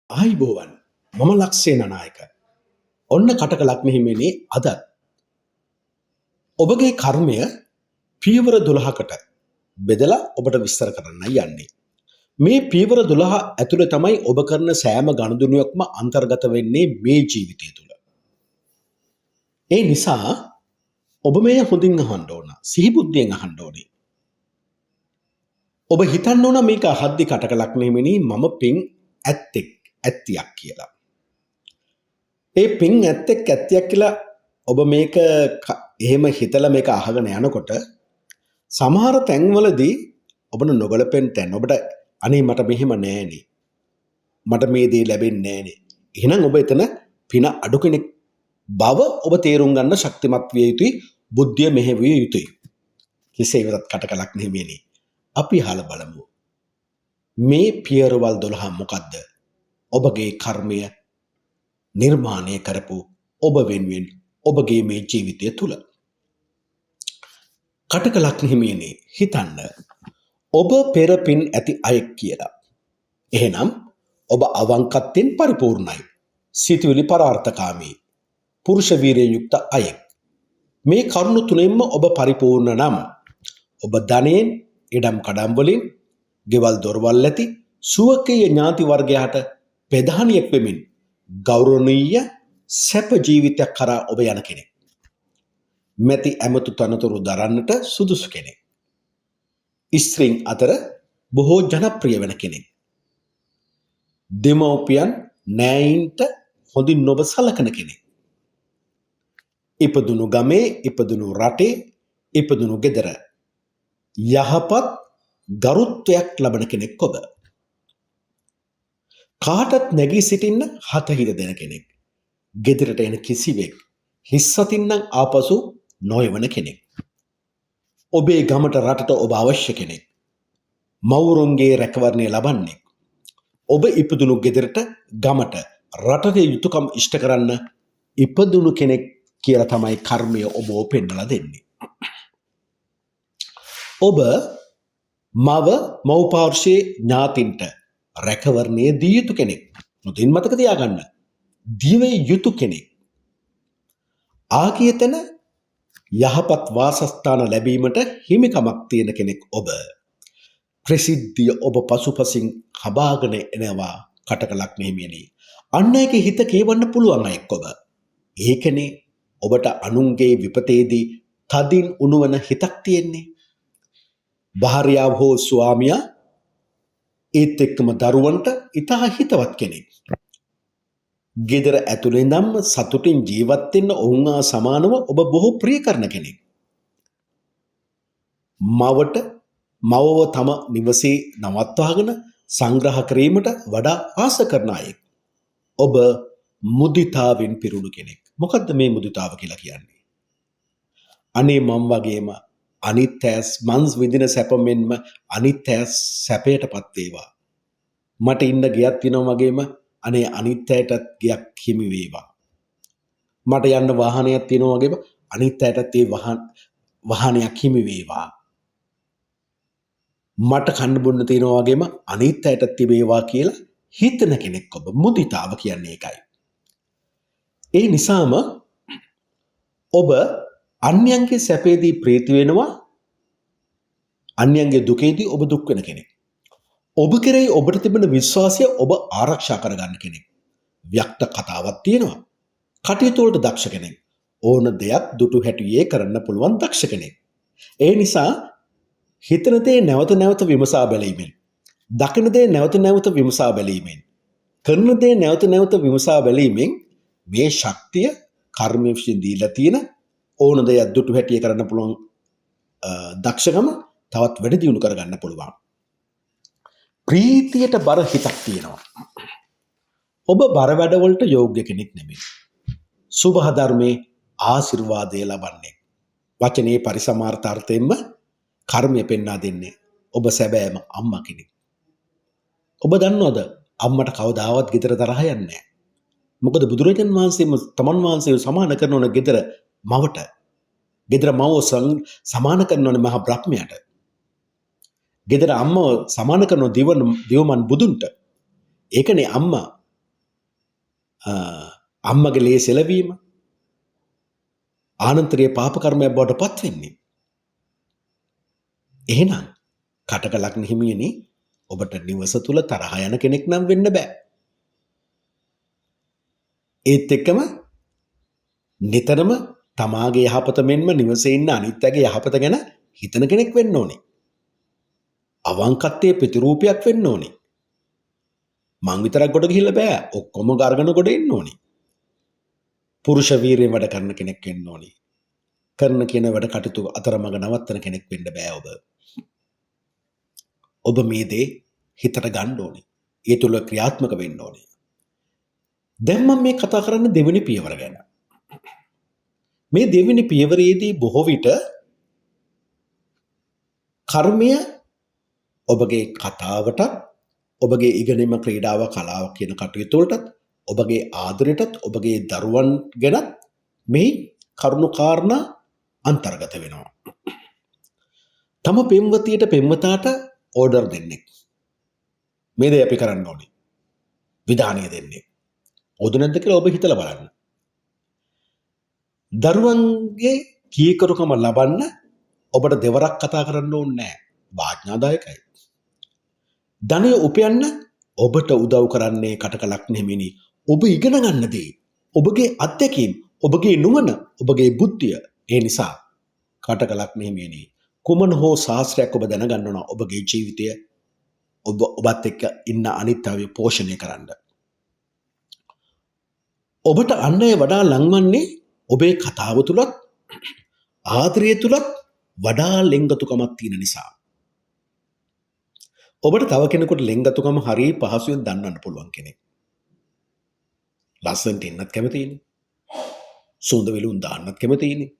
ආයිබෝවන් මම ලක්ෂේන නායක. ඔන්න කටක ලක්න හිමිනේ අදත් ඔබගේ කර්මය පීවර 12කට බෙදලා ඔබට විස්තර කරන්න යන්නේ. මේ පීවර 12 ඇතුළේ තමයි ඔබ කරන සෑම ගනුදෙනුවක්ම අන්තර්ගත වෙන්නේ මේ ජීවිතය තුළ. ඒ නිසා ඔබ මේ හොඳින් අහන්න ඕන. සිහිබුද්ධියෙන් අහන්න ඕනේ. ඔබ හිතන්න ඕන මේක අහද්දි කටක ලක්න හිමිනේ මම පින් ඇත්තියක් කියලා. ඒ පින් ඇත්තියක් කියලා ඔබ මේක එහෙම හිතලා මේක අහගෙන යනකොට සමහර තැන්වලදී ඔබට නොගැලපෙන තැන් ඔබට අනේ මට මෙහෙම නෑනේ. මට මේ දේ ලැබෙන්නේ නෑනේ. එහෙනම් ඔබ එතන පින අඩු කෙනෙක් බව ඔබ තේරුම් ගන්න ශක්තිමත් විය යුතුයි. බුද්ධිය මෙහෙවිය යුතුයි. කෙසේ වෙතත් කටකලක් නෙමෙයිනේ. අපි අහලා බලමු. මේ පියවරවල් 12 මොකද්ද? ඔබගේ කර්මය නිර්මාණය කරපු ඔබ වෙනුවෙන් ඔබගේ මේ ජීවිතය තුළ. කටකලක් හිමියනේ හිතන්න ඔබ පෙර පින් ඇති අයෙක් කියලා. එහෙනම් ඔබ අවංකත්වයෙන් පරිපූර්ණයි. සිතුවිලි පරාර්ථකාමී. පුරුෂ වීරිය යුක්ත අයෙක්. මේ කරුණු තුනෙන්ම ඔබ පරිපූර්ණ නම් ඔබ ධනයෙන් ඉඩම් කඩම් වලින් ගෙවල් දොරවල් ඇති සුවකීය ඥාති වර්ගයාට ප්‍රධානියෙක් වෙමින් ගෞරවනීය සැප ජීවිතයක් කරා ඔබ යන කෙනෙක්. මැති ඇමතු තනතුරු දරන්නට සුදුසු කෙනෙක්. ස්ත්‍රීන් අතර බොහෝ ජනප්‍රිය වෙන කෙනෙක්. දෙමව්පියන් නෑයින්ට හොඳින් ඔබ සලකන කෙනෙක්. ඉපදුණු ගමේ, ඉපදුණු රටේ, ඉපදුණු ගෙදර යහපත් ගරුත්වයක් ලබන කෙනෙක් ඔබ. කාටත් නැගී සිටින්න හතහිත දෙන කෙනෙක්. ගෙදරට එන කිසිවෙක් හිස්සතින්නම් ආපසු නොයවන කෙනෙක්. ඔබේ ගමට රටට ඔබ අවශ්‍ය කෙනෙක්. මවුරුන්ගේ රැකවරණය ලබන්නේ. ඔබ ඉපදුණු ගෙදරට ගමට රටේ යුතුයකම් ඉෂ්ට කරන්න ඉපදුණු කෙනෙක් කියලා තමයි කර්මය ඔබ පෙන්නලා දෙන්නේ. ඔබ මව්පාර්ශ්වයේ ඥාතින්ට රැකවරණය දී යුතු කෙනෙක්. මුදින් මතක තියාගන්න. දිවේ යුතු කෙනෙක්. ආගියතන යහපත් වාසස්ථාන ලැබීමට හිමිකමක් තියෙන කෙනෙක් ඔබ. ප්‍රසිද්ධිය ඔබ පසුපසින් හබාගෙන එනවා කටකලක් මෙහිමියනි. අන් අයගේ හිත කේවන්න පුළුවන් අයෙක් ඔබ. ඒකනේ ඔබට අනුන්ගේ විපතේදී තදින් උණුවන හිතක් තියෙන්නේ. භාර්යාව හෝ ස්වාමියා ඒත් එක්කම දරුවන්ට ඉතා හිතවත් කෙනෙක්. ගෙදර ඇතුළේ ඉඳන්ම සතුටින් ජීවත් වෙන්න ඔවුන් හා සමානව ඔබ බොහෝ ප්‍රිය කරන කෙනෙක්. මවව තම නිවසේ නවත්වාගෙන සංග්‍රහ කිරීමට වඩා ආස කරන අයෙක්. ඔබ මුදිතාවෙන් පිරුණු කෙනෙක්. මොකද්ද මේ මුදිතාව කියලා කියන්නේ? අනේ මම වගේම අනිත් ඇස් මන්ස් විඳින සැප මෙන්ම අනිත් ඇස් සැපයටපත් වේවා. මට ඉන්න ගයක් තියෙනවා වගේම අනේ අනිත් ඇයටත් ගයක් හිමි වේවා. මට යන්න වාහනයක් තියෙනවා වගේම අනිත් ඇයටත් ඒ වාහනයක් හිමි වේවා. මට කන්න බොන්න තියෙනවා වගේම අනිත් ඇයටත් තිබේවා කියලා හිතන කෙනෙක් ඔබ. මුදිතාව කියන්නේ ඒකයි. ඒ නිසාම ඔබ අන්‍යයන්ගේ සැපේදී ප්‍රීති වෙනවා. අන්‍යයන්ගේ දුකේදී ඔබ දුක් වෙන කෙනෙක්. ඔබ කෙරෙහි ඔබට තිබෙන විශ්වාසය ඔබ ආරක්ෂා කරගන්න කෙනෙක්. ව්‍යක්ත කතාවක් තියෙනවා. කටයුතු වලට දක්ෂ කෙනෙක්. ඕන දෙයක් දුටු හැටියේ කරන්න පුළුවන් දක්ෂ කෙනෙක්. ඒ නිසා හිතන දේ නැවත නැවත විමසා බැලීමෙන්, දකින දේ නැවත නැවත විමසා බැලීමෙන්, කරන දේ නැවත නැවත විමසා බැලීමෙන් මේ ශක්තිය කර්මය විසින් දීලා තියෙන ඕන දෙයක් දුටු හැටියේ කරන්න පුළුවන් දක්ෂකම තවත් වැඩි දියුණු කරගන්න පුළුවන්. ප්‍රීතියට බර හිතක් තියෙනවා. ඔබ බර වැඩවලට යෝග්‍ය කෙනෙක් නෙමෙයි. සුභ ධර්මයේ ආශිර්වාදය ලබන්නේ. වචනේ පරිසමාර්ථාර්ථයෙන්ම කර්මය පෙන්වා දෙන්නේ ඔබ සැබෑම අම්මා කෙනෙක්. ඔබ දන්නවද අම්මට කවදාවත් ගෙදර තරහ යන්නේ නැහැ. මොකද බුදුරජාණන් වහන්සේම තමන් වහන්සේව සමාන කරන ඕන ගෙදර මවට. ගෙදර මව සමාන කරන ඕන මහා බ්‍රහ්මයාට. ගෙදර අම්මව සමාන කරන දිවමන් බුදුන්ට. ඒකනේ අම්මා අම්මගේ ලේ සෙලවීම ආනන්තරීය පාප කර්මයක් බවට පත් වෙන්නේ. එහෙනම් කටක ලග්න හිමියනි ඔබට නිවස තුල තරහ යන කෙනෙක් නම් වෙන්න බෑ. ඒත් එක්කම නිතරම තමාගේ යහපත මෙන්ම නිවසේ ඉන්න අනිත් අයගේ යහපත ගැන හිතන කෙනෙක් වෙන්න ඕනේ. අවංකත්වයේ ප්‍රතිරූපයක් වෙන්න ඕනේ. මං විතරක් ගොඩ ගිහිල්ලා බෑ. ඔක්කොම ගර්ගන ගොඩ එන්න ඕනේ. පුරුෂ වීරියෙන් වැඩ කරන කෙනෙක් වෙන්න ඕනේ. කරන කියන වැඩ කටයුතු අතරමඟ නවත්තන කෙනෙක් වෙන්න බෑ ඔබ. ඔබ මේ දේ හිතට ගන්න ඕනේ. ඒ තුල ක්‍රියාත්මක වෙන්න ඕනේ. දැන් මම මේ කතා කරන්නේ දෙවෙනි පියවර ගැන. මේ දෙවෙනි පියවරේදී බොහෝ විට කර්මය ඔබගේ කතාවටත් ඔබගේ ඉගෙනීම ක්‍රීඩාව කලාව කියන කටයුතු වලටත් ඔබගේ ආදරයටත් ඔබගේ දරුවන් ගැනත් මේ කරුණු කාරණා අන්තර්ගත වෙනවා. තම පෙම්වතියට පෙම්වතාට ඕඩර් දෙන්නේ. මේ දේ අපි කරන්න ඕනේ. විධානය දෙන්නේ. ඕද නැද්ද කියලා ඔබ හිතලා බලන්න. දරුවන්ගේ කීකරුකම ලබන්න ඔබට දෙවරක් කතා කරන්න ඕනේ නැහැ. වාඥාදායකයි. ධනය උපයන්න ඔබට උදව් කරන්නේ කටක ලග්න හිමිනි. ඔබ ඉගෙන ගන්න දේ, ඔබගේ අත්දැකීම්, ඔබගේ නුවණ, ඔබගේ බුද්ධිය. ඒ නිසා කටක ලග්න හිමිනි කුමන හෝ ශාස්ත්‍රයක් ඔබ දැනගන්න ඕන ඔබගේ ජීවිතය ඔබත් එක්ක ඉන්න අනිත් අය පෝෂණය කරන්න. ඔබට අන් අය වඩා ලංවන්නේ ඔබේ කතාව තුලත් ආදරය තුලත් වඩා ලෙන්ගතුකමක් තියෙන නිසා. ඔබට තව කෙනෙකුට ලෙන්ගතුකම හරිය පහසුවෙන් දන්වන්න පුළුවන් කෙනෙක්. ලස්සනට ඉන්නත් කැමතිනේ. සුවඳ විලුන් දාන්නත් කැමතිනේ.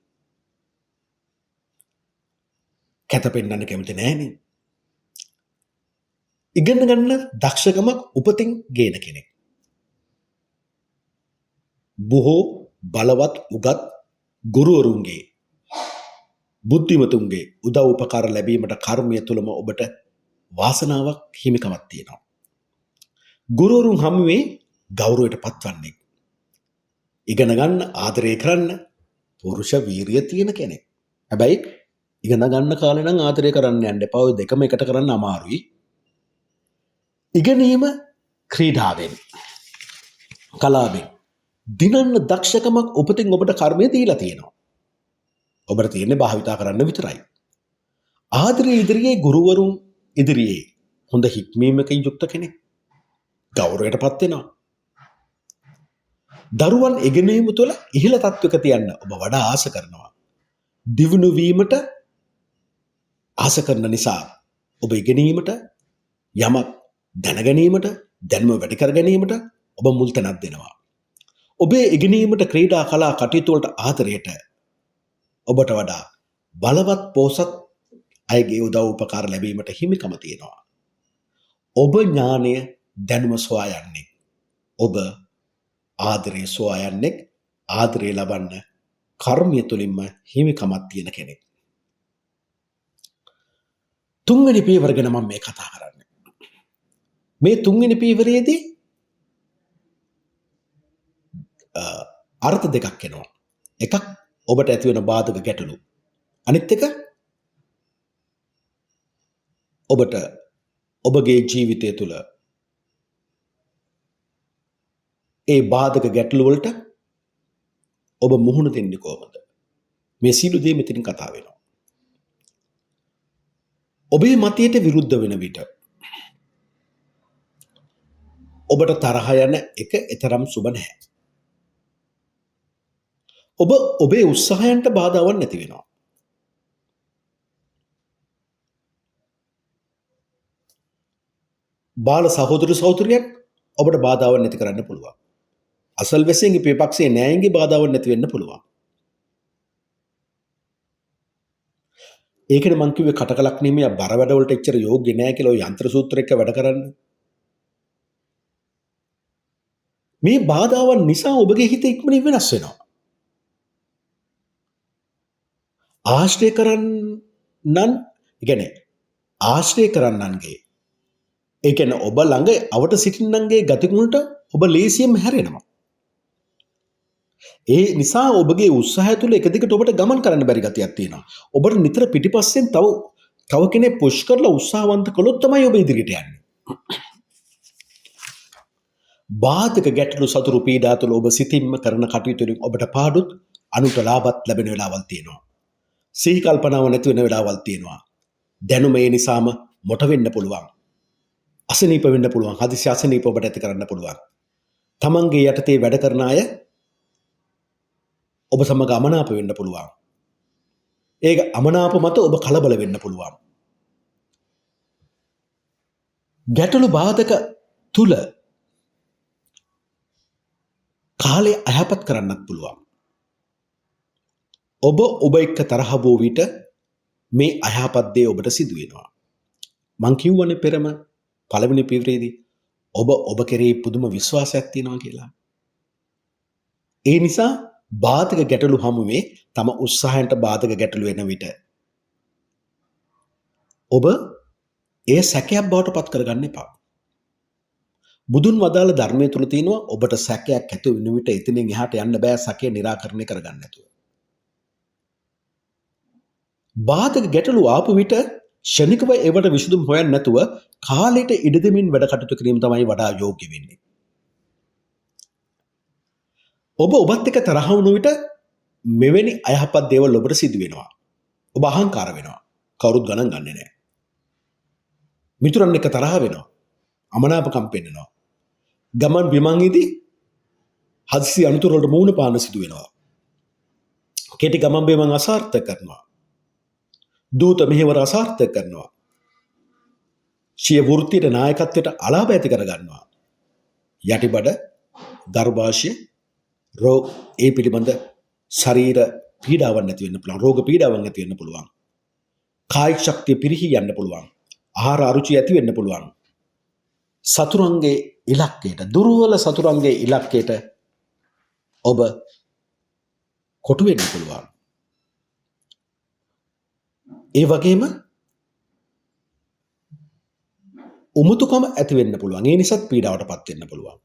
කැත පෙන්නන්න කැමති නැහනේ. ඉගෙන ගන්න දක්ෂකමක් උපතින් ගේන කෙනෙක්. බොහෝ බලවත් උගත් ගුරුවරුන්ගේ බුද්ධිමතුන්ගේ උදව් උපකාර ලැබීමට කර්මය තුලම ඔබට වාසනාවක් හිමිකමක් තියෙනවා. ගුරුවරුන් හමුවේ ගෞරවයට පත්වන්නේ. ඉගෙන ගන්න ආදරය කරන්න පුරුෂ වීරිය තියෙන කෙනෙක්. හැබැයි ඉගෙන ගන්න කාලේ නම් ආදරය කරන්න යන්න එපා. ඔය දෙකම එකට කරන්න අමාරුයි. ඉගෙනීම ක්‍රීඩාවෙන් කලාවෙන් දිනන්න දක්ෂකමක් උපතින් ඔබට කර්මය දීලා තියෙනවා. ඔබට තියෙන්නේ භාවිතා කරන්න විතරයි. ආදරයේ ඉදිරියේ ගුරුවරුන් ඉදිරියේ හොඳ හික්මීමකින් යුක්ත කෙනෙක් ගෞරවයටපත් වෙනවා. දරුවන් ඉගෙනීම තුළ ඉහළ තත්වයක තියන්න ඔබ වඩා ආස කරනවා. දියුණු වීමට ආස කරන නිසා ඔබ ඉගෙනීමට යමක් දැනගැනීමට දැනුම වැඩි කර ගැනීමට ඔබ මුල් තැනක් දෙනවා. ඔබේ ඉගෙනීමට ක්‍රීඩා කලා කටයුතු වලට ආදරයට ඔබට වඩා බලවත් පෝසත් අයගේ උදව් උපකාර ලැබීමට හිමිකම තියෙනවා. ඔබ ඥානය දැනුම සොයා යන්නේ. ඔබ ආදරය සොයා යන්නේ. ආදරය ලබන්න කර්මය තුලින්ම හිමිකමක් තියෙන කෙනෙක්. තුන්වෙනි පියවර ගැන මම මේ කතා කරන්නේ. මේ තුන්වෙනි පියවරේදී අර්ථ දෙකක් එනවා. එකක් ඔබට ඇති වෙන බාධක ගැටලු. අනිත් එක ඔබට ඔබගේ ජීවිතය තුළ ඒ බාධක ගැටලු වලට ඔබ මුහුණ දෙන්නේ කොහොමද? මේ සියලු දේ මෙතනින් කතා වෙනවා. ඔබේ මතයට විරුද්ධ වෙන විට ඔබට තරහ යන එක එතරම් සුබ නැහැ. ඔබ ඔබේ උත්සාහයන්ට බාධාවක් නැති වෙනවා. බාල සහෝදර සහෝදරියක් ඔබට බාධාවක් නැති කරන්න පුළුවන්. අසල්වැසියන්ගේ පියපක්ෂයේ න්‍යායන්ගේ බාධාවක් නැති වෙන්න පුළුවන්. ඒකනේ මං කිව්වේ කටකලක් නෙමෙයි බර වැඩ වලට එච්චර යෝග්‍ය නෑ කියලා ඔය යන්ත්‍ර සූත්‍ර එක්ක වැඩ කරන්න. මේ බාධාවන් නිසා ඔබගේ හිත ඉක්මනින් වෙනස් වෙනවා. ආශ්‍රය කරන්නන් කියන්නේ ආශ්‍රය කරන්නන්ගේ ඒ කියන්නේ ඔබ ළඟ අවට සිටින්නන්ගේ ගතිගුණට ඔබ ලේසියෙන්ම හැරෙනවා. ඒ නිසා ඔබගේ උත්සාහය තුළ එක දිගට ඔබට ගමන් කරන්න බැරි ගතියක් තියෙනවා. ඔබට නිතර පිටිපස්සෙන් තව කෙනෙක් පුෂ් කරලා උත්සාහවන්ත කළොත් තමයි ඔබ ඉදිරියට යන්නේ. බාධක ගැටලු සතුරු පීඩා තුළ ඔබ සිතින්ම කරන කටයුතු වලින් ඔබට පාඩුත් අනුන්ට ලාභත් ලැබෙන වෙලාවල් තියෙනවා. සිහි කල්පනාව නැති වෙන වෙලාවල් තියෙනවා. දැනුම ඒ නිසාම මොට වෙන්න පුළුවන්. අසනීප වෙන්න පුළුවන්. හදිසි අසනීප ඔබට ඇති කරන්න පුළුවන්. තමන්ගේ යටතේ වැඩ කරන අය ඔබ සමග අමනාප වෙන්න පුළුවන්. ඒක අමනාප මත ඔබ කලබල වෙන්න පුළුවන්. ගැටලු බාධක තුල කාලය අයහපත් කරන්නත් පුළුවන්. ඔබ එක්ක තරහ වූ විට මේ අයහපත් දේ ඔබට සිදු වෙනවා. මං කිව්වනේ පෙරම පළවෙනි පියවරේදී ඔබ කෙරෙහි පුදුම විශ්වාසයක් තියෙනවා කියලා. ඒ නිසා බාධක ගැටලු හමුවේ තම උත්සාහයන්ට බාධක ගැටලු වෙන විට ඔබ ඒ සැකයක් බවට පත් කරගන්න එපා. බුදුන් වදාළ ධර්මයේ තුල තියෙනවා ඔබට සැකයක් ඇති වෙන විට එතනින් එහාට යන්න බෑ සැකය निराකරණය කරගන්න නැතුව. බාධක ගැටලු ආපු විට ෂණිකව ඒවට විසඳුම් හොයන්න නැතුව කාලයට ඉඩ දෙමින් වැඩ කටයුතු කිරීම තමයි වඩා යෝග්‍ය වෙන්නේ. ඔබත් එක්ක තරහ වුණු විට මෙවැනි අයහපත් දේවල් ඔබට සිදු වෙනවා. ඔබ අහංකාර වෙනවා. කවුරුත් ගණන් ගන්නේ නැහැ. මිතුරන් එක්ක තරහ වෙනවා. අමනාපකම් පෙන්නනවා. ගමන් බිමන්ෙහිදී හදිසි අනුතුරු වලට මුහුණ පාන සිදු වෙනවා. කෙටි ගමන් බිමන් අසාර්ථක කරනවා. දූත මෙහෙවර අසාර්ථක කරනවා. සිය වෘත්තියට නායකත්වයට අලාභ ඇති කර ගන්නවා. යටිබඩ ගර්භාෂය රෝග ඒ පිළිබඳ ශරීර පීඩාවක් නැති වෙන්න පුළුවන්. රෝග පීඩාවක් නැති වෙන්න පුළුවන්. කායික ශක්තිය පිරිහි යන්න පුළුවන්. ආහාර අරුචිය ඇති වෙන්න පුළුවන්. සතුරන්ගේ ඉලක්කයට දුර්වල සතුරන්ගේ ඉලක්කයට ඔබ කොටු වෙන්න පුළුවන්. ඒ වගේම උමුතුකම ඇති වෙන්න පුළුවන්. ඒ නිසාත් පීඩාවටපත් වෙන්න පුළුවන්.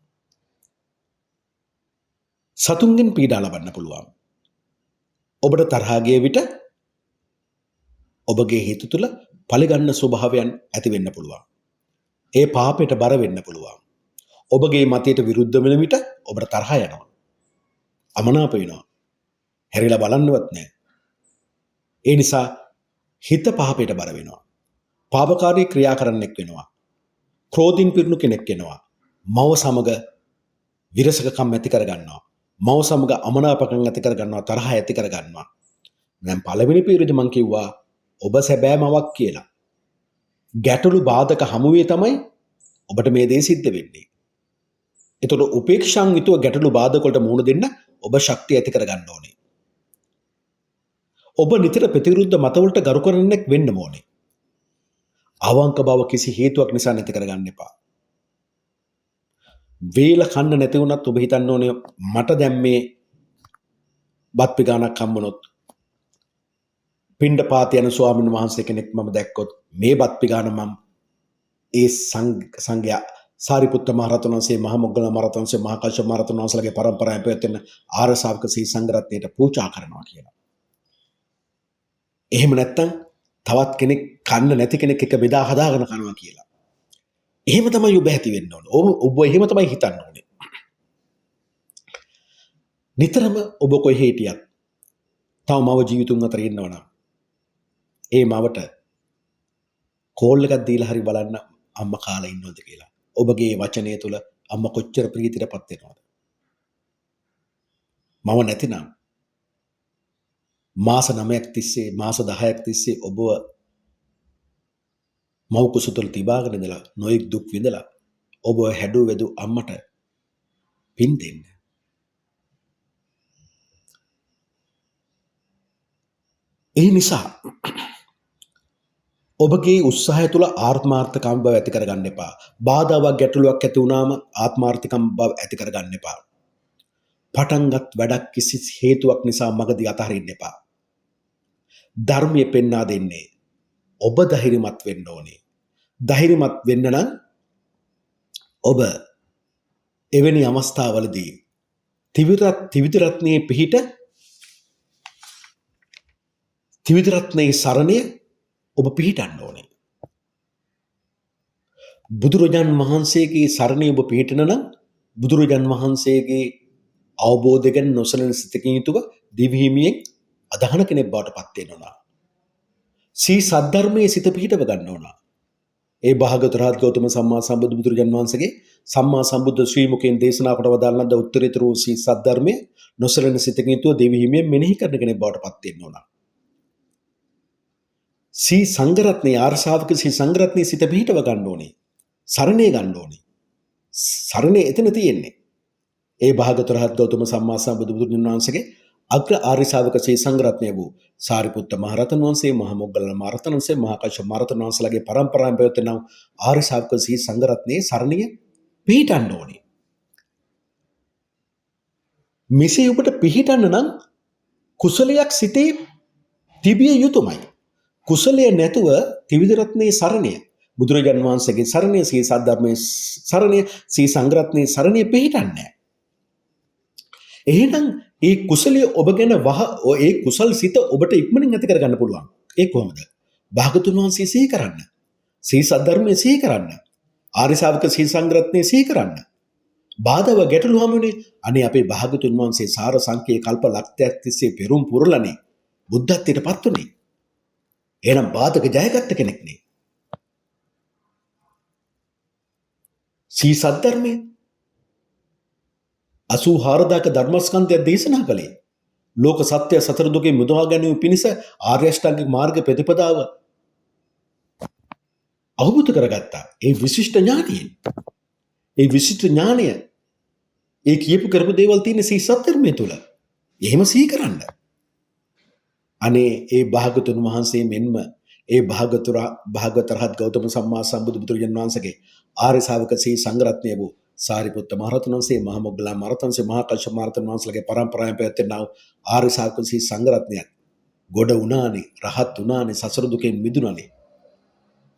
සතුන්ගෙන් පීඩා ලබන්න පුළුවන්. ඔබට තරහා ගිය විට ඔබගේ හිත තුළ පරිගන්න ස්වභාවයන් ඇති වෙන්න පුළුවන්. ඒ පාපයට බර වෙන්න පුළුවන්. ඔබගේ මතයට විරුද්ධ වෙන විට ඔබට තරහ යනවා. අමනාප වෙනවා. හැරිලා බලන්නවත් නැහැ. ඒ නිසා හිත පාපයට බර වෙනවා. පාපකාරී ක්‍රියා කරන්නෙක් වෙනවා. ක්‍රෝධින් පිරුණු කෙනෙක් වෙනවා. මව සමග විරසකකම් ඇති කර ගන්නවා. මව සමග අමනාපකම් ඇති කර ගන්නවා. තරහ ඇති කර ගන්නවා. දැන් පළවෙනි පියවරේදී මම කිව්වා ඔබ සැබෑ මවක් කියලා. ගැටලු බාධක හමුවේ තමයි ඔබට මේ දේ සිද්ධ වෙන්නේ. ඒතකොට උපේක්ෂාන් යුතුව ගැටලු බාධක වලට මුහුණ දෙන්න ඔබ ශක්තිය ඇති කර ගන්න ඕනේ. ඔබ නිතර ප්‍රතිවිරුද්ධ මතවලට ගරු කරන්නෙක් වෙන්න ඕනේ. අවංක බව කිසි හේතුවක් නිසා නැති කරගන්න එපා. වේල කන්න නැති වුණත් ඔබ හිතන්න ඕනේ මට දැන් මේ බත් පිගානක් හම්බුනොත් පින්ඩ පාත යන ස්වාමීන් වහන්සේ කෙනෙක් මම දැක්කොත් මේ බත් පිගාන මම ඒ සංඝයා සාරිපුත්ත මහ රහතන් වහන්සේ මහ මොග්ගල මහ රහතන් වහන්සේ මහ කාශ්‍යප මහ රහතන් වහන්සේලාගේ පරම්පරාවෙන් පැවැත්වෙන ආර්ය ශ්‍රාවක සී සංඝ රත්නයට පූජා කරනවා කියලා. එහෙම නැත්තම් තවත් කෙනෙක් කන්න නැති කෙනෙක් එක බෙදා හදාගෙන කනවා කියලා. එහෙම තමයි ඔබ ඇති වෙන්න ඕනේ. ඔබ එහෙම තමයි හිතන්න ඕනේ. නිතරම ඔබ කොහේ හිටියත් තව මව ජීවිතුන් අතර ඉන්නවනම් ඒ මවට කෝල් එකක් දීලා හරි බලන්න අම්මා කාලා ඉන්නවද කියලා. ඔබගේ වචනය තුළ අම්මා කොච්චර ප්‍රීතියටපත් වෙනවද? මම නැතිනම් මාස 9ක් තිස්සේ මාස 10ක් තිස්සේ ඔබ මව කුස තුළ තිබාගෙන ඉඳලා නොයෙක් දුක් විඳලා ඔබ හැඩු වැදු අම්මට පින් දෙන්න. ඒ නිසා ඔබගේ උත්සාහය තුළ ආත්මාර්ථකම් බව ඇති කරගන්න එපා. බාධාවක් ගැටලුවක් ඇති වුණාම ආත්මාර්ථකම් බව ඇති කරගන්න එපා. පටන්ගත් වැඩක් කිසි හේතුවක් නිසා මගදී අතහරින්න එපා. ධර්මයේ පෙන්වා දෙන්නේ ඔබ ධෛර්යමත් වෙන්න ඕනේ. ධෛර්යමත් වෙන්න නම් ඔබ එවැනි අවස්ථාවලදී ත්‍රිවිධ රත්නයේ පිහිට ත්‍රිවිධ රත්නයේ සරණය ඔබ පිහිටන්න ඕනේ. බුදුරජාන් වහන්සේගේ සරණේ ඔබ පිහිටන නම් බුදුරජාන් වහන්සේගේ අවබෝධ ගැන නොසලෙන සිතකින් යුතුව දිව්‍ය හිමියෙන් අදහන කෙනෙක් බවට පත් වෙනවා. සී සද්ධර්මයේ සිත පිහිටව ගන්න ඕන. ඒ භාගතුන් රහත් ගෞතම සම්මා සම්බුදු බුදුරජාන් වහන්සේගේ සම්මා සම්බුද්ධ ශ්‍රී මුඛයෙන් දේශනා කොට වදාළන ද උත්තරීතර වූ සී සද්ධර්මයේ නොසලෙන සිතකින් යුතුව දිව්‍ය හිමියෙන් මෙනෙහි කරන කෙනෙක් බවට පත් වෙන්න ඕන. සී සංඝරත්නයේ ආර්ශාවක සී සංඝරත්නයේ සිත පිහිටව ගන්න ඕනේ. සරණේ ගන්න ඕනේ. සරණේ එතන තියෙන්නේ. ඒ භාගතුන් රහත් ගෞතම සම්මා සම්බුදු බුදුරජාණන් වහන්සේගේ අග්‍ර ආර්ය ශාවක ශ්‍රී සංඝරත්නය වූ සාරිපුත්ත මහ රහතන් වහන්සේ, මහා මොග්ගල්ලාන මහ රහතන් වහන්සේ, මහා කශ්‍යප මහ රහතන් වහන්සේලාගේ පරම්පරාවෙන් පැවැත්වෙන ආර්ය ශාවක ශ්‍රී සංඝරත්නයේ සරණිය පිහිටන්න ඕනේ. මෙසේ ඔබට පිහිටන්න නම් කුසලයක් සිතේ තිබිය යුතුමයි. කුසලය නැතුව ත්‍රිවිධ රත්නයේ සරණය, බුදුරජාන් වහන්සේගේ සරණය, සී සද්ධර්මයේ සරණය, සී සංඝරත්නයේ සරණය පිහිටන්නේ නැහැ. එහෙනම් ඒ කුසලයේ ඔබ ගැන ඒ කුසල් සිත ඔබට ඉක්මනින් ඇති කරගන්න පුළුවන්. ඒ කොහොමද? භාගතුන් වහන්සේ සිහි කරන්න. සී සද්ධර්මයේ සිහි කරන්න. ආර්ය ශාවක සී සංඝරත්නයේ සිහි කරන්න. බාධව ගැටලු හමුනේ අනේ අපේ භාගතුන් වහන්සේ සාර සංකේ කල්ප ලක්ෂයක් තිස්සේ පෙරම් පුරලනේ බුද්ධත්වයටපත් උනේ. එහෙනම් බාධක ජයගත්ත කෙනෙක් නේ. සී සද්ධර්මයේ 84000ක ධර්මස්කන්ධය දේශනා කළේ ලෝක සත්‍ය සතර දුකේ මුදවා ගැනීම පිණිස ආර්ය අෂ්ටාංගික මාර්ග ප්‍රතිපදාව අවබෝධ කරගත්තා. ඒ විශිෂ්ට ඥානයෙන්. ඒ විශිෂ්ට ඥානය ඒ කියපු කරපු දේවල් තියෙන සී සද්ධර්මයේ තුල. එහෙම සිහි කරන්න. අනේ ඒ භාගතුන් වහන්සේ මෙන්ම ඒ භාගවත රහත් ගෞතම සම්මා සම්බුදු බුදුරජාණන් වහන්සේගේ ආර්ය ශාවක සී සංඝරත්නය වූ සාරිපුත්ත මහ රහතන් වහන්සේ, මහා මොග්ගල්ලාන මහ රහතන් වහන්සේ, මහා කශ්‍යප මහ රහතන් වහන්සේලාගේ පරම්පරාවෙන් පැවැත්වෙනා ආර්ය ශාවක සී සංඝරත්නයත් ගොඩ වුණානේ, රහත් වුණානේ, සසර දුකෙන් මිදුණානේ.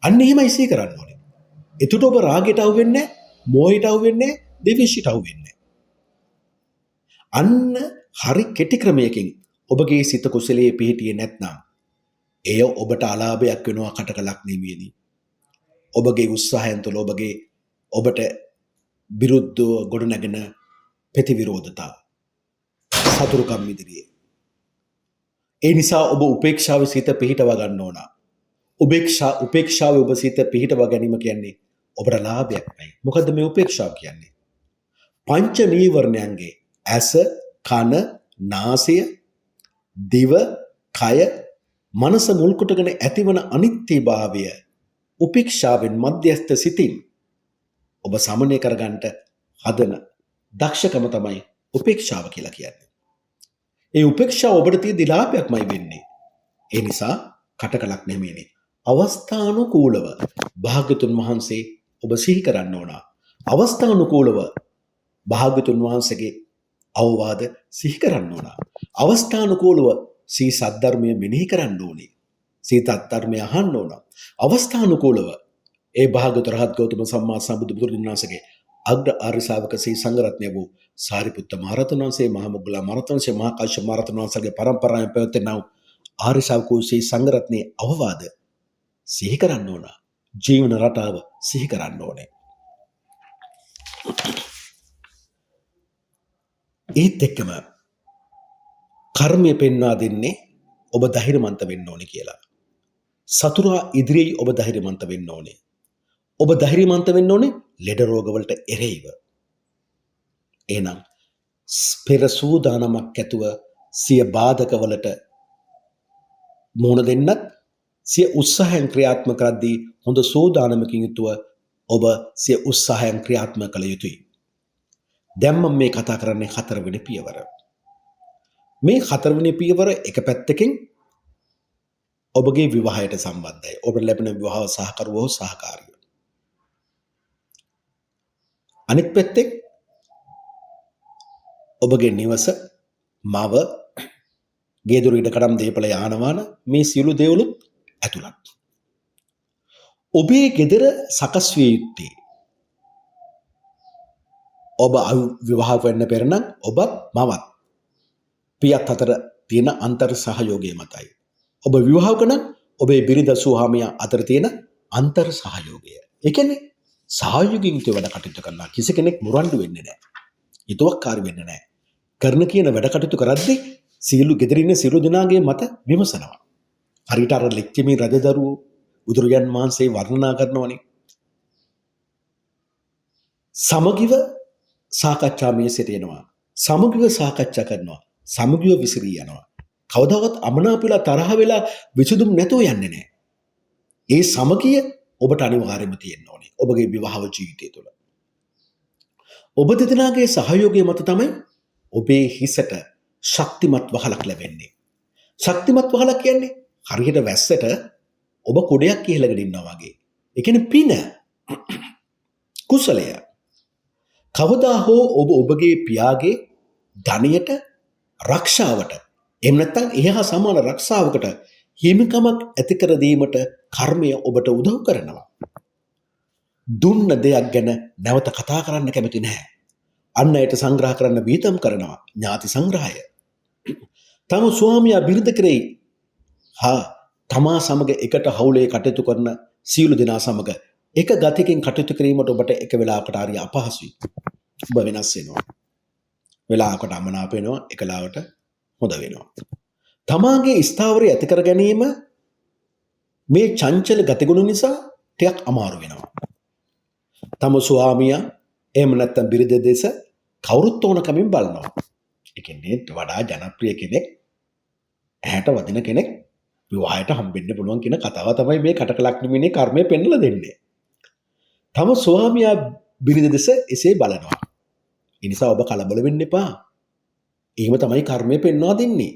අන්න එහෙමයි සිහි කරන්න ඕනේ. එතකොට ඔබ රාගයට අවු වෙන්නේ නැහැ, මෝහයට අවු වෙන්නේ නැහැ, දෙවිෂයට අවු වෙන්නේ නැහැ. අන්න හරි කෙටි ක්‍රමයකින් ඔබගේ සිත කුසලයේ පිහිටියේ නැත්නම් එය ඔබට අලාභයක් වෙනවා කටකලක් නෙමෙයිනි. ඔබගේ උත්සාහයන් තුළ ඔබට විරුද්ධව ගොඩනැගෙන ප්‍රතිවිරෝධතා සතුරුකම් ඉදිරියේ. ඒ නිසා ඔබ උපේක්ෂාවේ සිත පිහිටව ගන්න ඕන. උපේක්ෂාවේ ඔබ සිත පිහිටව ගැනීම කියන්නේ ඔබට ලාභයක්මයි. මොකද්ද මේ උපේක්ෂාව කියන්නේ? පංච නීවරණයන්ගේ ඇස, කන, නාසය, දිව, කය, මනස මුල් කොටගෙන ඇතිවන අනිත්‍යභාවය උපේක්ෂාවෙන් මධ්‍යස්ථ සිතින් ඔබ සමනය කරගන්නට හදන දක්ෂකම තමයි උපේක්ෂාව කියලා කියන්නේ. ඒ උපේක්ෂාව ඔබට තියෙන දිලාපයක්මයි වෙන්නේ. ඒ නිසා කටකලක් නෙමෙයිනේ. අවස්ථානුකූලව භාග්‍යතුන් වහන්සේ ඔබ සිහි කරන්න ඕන. අවස්ථානුකූලව භාග්‍යතුන් වහන්සේගේ අවවාද සිහි කරන්න ඕන. අවස්ථානුකූලව සී සද්ධර්මය මෙනෙහි කරන්න ඕනේ. සී තත්ධර්මය අහන්න ඕන. අවස්ථානුකූලව ඒ භාගතුන් රහත් ගෞතම සම්මා සම්බුදු බුදුරජාණන් වහන්සේගේ අග්‍ර ආර්ය ශාවක සී සංඝරත්නය වූ සාරිපුත්ත මහ රහතන් වහන්සේ, මහා මොග්ගල්ලාන මහ රහතන් වහන්සේ, මහා කශ්‍යප මහ රහතන් වහන්සේගේ පරම්පරාවෙන් පැවැත්වෙනා ආර්ය ශාවක සී සංඝරත්නයේ අවවාද සිහි කරන්න ඕන. ජීවන රටාව සිහි කරන්න ඕනේ. ඒත් එක්කම කර්මය පෙන්වා දෙන්නේ ඔබ ධෛර්යමන්ත වෙන්න ඕනේ කියලා. සතුරා ඉදිරියේ ඔබ ධෛර්යමන්ත වෙන්න ඕනේ. ඔබ ධෛර්යමන්ත වෙන්න ඕනේ ලෙඩ රෝග වලට එරෙහිව. එහෙනම් පෙර සූදානමක් ඇතුව සිය බාධක වලට මුහුණ දෙන්නත්, සිය උත්සාහයන් ක්‍රියාත්මක කරද්දී හොඳ සූදානමකින් යුතුව ඔබ සිය උත්සාහයන් ක්‍රියාත්මක කළ යුතුයි. දැන් මම මේ කතා කරන්නේ 4 වෙනි පියවර. මේ 4 වෙනි පියවර එක පැත්තකින් ඔබගේ විවාහයට සම්බන්ධයි. ඔබට ලැබෙන විවාහ සහකරුවෝ සහකාරියෝ. අනිත් පැත්තෙන් ඔබගේ නිවස, මව, ගේදොර ඉඩකඩම් දීපල යාන වාහන මේ සියලු දේවලුත් ඇතුළත්. ඔබේ ගෙදර සකස් විය යුත්තේ ඔබ විවාහ වෙන්න පෙර නම් ඔබත් මවත් පියත් අතර තියෙන අන්තර් සහයෝගය මතයි. ඔබ විවාහක නම් ඔබේ බිරිඳ ස්වාමියා අතර තියෙන අන්තර් සහයෝගය. ඒ කියන්නේ සහයෝගයෙන් වැඩ කටයුතු කරනවා. කිසි කෙනෙක් මුරණ්ඩු වෙන්නේ නැහැ. හිතුවක්කාර වෙන්නේ නැහැ. කරන කියන වැඩ කටයුතු කරද්දී සියලු ගෙදර ඉන්න සියලු දෙනාගේ මත විමසනවා. හරියට අර ලෙක්කිමේ රජදරුවෝ බුදුරජාන් වහන්සේ වර්ණනා කරනවනේ. සමගිව සාකච්ඡා මේසෙට එනවා. සමගිව සාකච්ඡා කරනවා. සමගිව විසිරී යනවා. කවදාවත් අමනාප වෙලා තරහ වෙලා විසඳුම් නැතුව යන්නේ නැහැ. ඒ සමගිය ඔබට අනිවාර්යයෙන්ම තියෙන්න ඕනේ. ඔබගේ විවාහ ජීවිතය තුළ. ඔබ දෙදෙනාගේ සහයෝගය මත තමයි ඔබේ හිසට ශක්තිමත් වහලක් ලැබෙන්නේ. ශක්තිමත් වහලක් කියන්නේ හරියට වැස්සට ඔබ කුඩයක් ඉහළගෙන ඉන්නවා වගේ. ඒ කියන්නේ පින කුසලය. කවදා හෝ ඔබ ඔබගේ පියාගේ ධනියට රක්ෂාවට එහෙම නැත්නම් එහා සමාන රක්ෂාවකට හිමිකමක් ඇති කර දීමට කර්මය ඔබට උදව් කරනවා. දුන්න දෙයක් ගැන නැවත කතා කරන්න කැමති නැහැ. අන් අයට සංග්‍රහ කරන්න වීතම් කරනවා. ඥාති සංග්‍රහය. තම ස්වාමියා බිරිඳ කෙරෙහි තමා සමග එකට හවුලේ කටයුතු කරන සියලු දෙනා සමග එක ගතියකින් කටයුතු කිරීමට ඔබට එක වෙලාවකට හරිය අපහසුයි. ඔබ වෙනස් වෙනවා. වෙලාවකට අමනාප වෙනවා, එකලාවට හොඳ වෙනවා. තමාගේ ස්ථාවරය ඇති කර ගැනීම මේ චංචල ගතිගුණ නිසා ටිකක් අමාරු වෙනවා. තම ස්වාමියා එහෙම නැත්නම් බිරිඳ දෙස කවුරුත් ඕන කමින් බලනවා. ඒ කියන්නේ වඩා ජනප්‍රිය කෙනෙක්, ඇහැට වදින කෙනෙක් විවාහයට හම්බෙන්න පුළුවන් කියන කතාව තමයි මේ කටක ලක්ෂ්මීනේ කර්මය පෙන්වලා දෙන්නේ. තම ස්වාමියා බිරිඳ දෙස එසේ බලනවා. ඒ නිසා ඔබ කලබල වෙන්න එපා. එහෙම තමයි කර්මය පෙන්වා දෙන්නේ.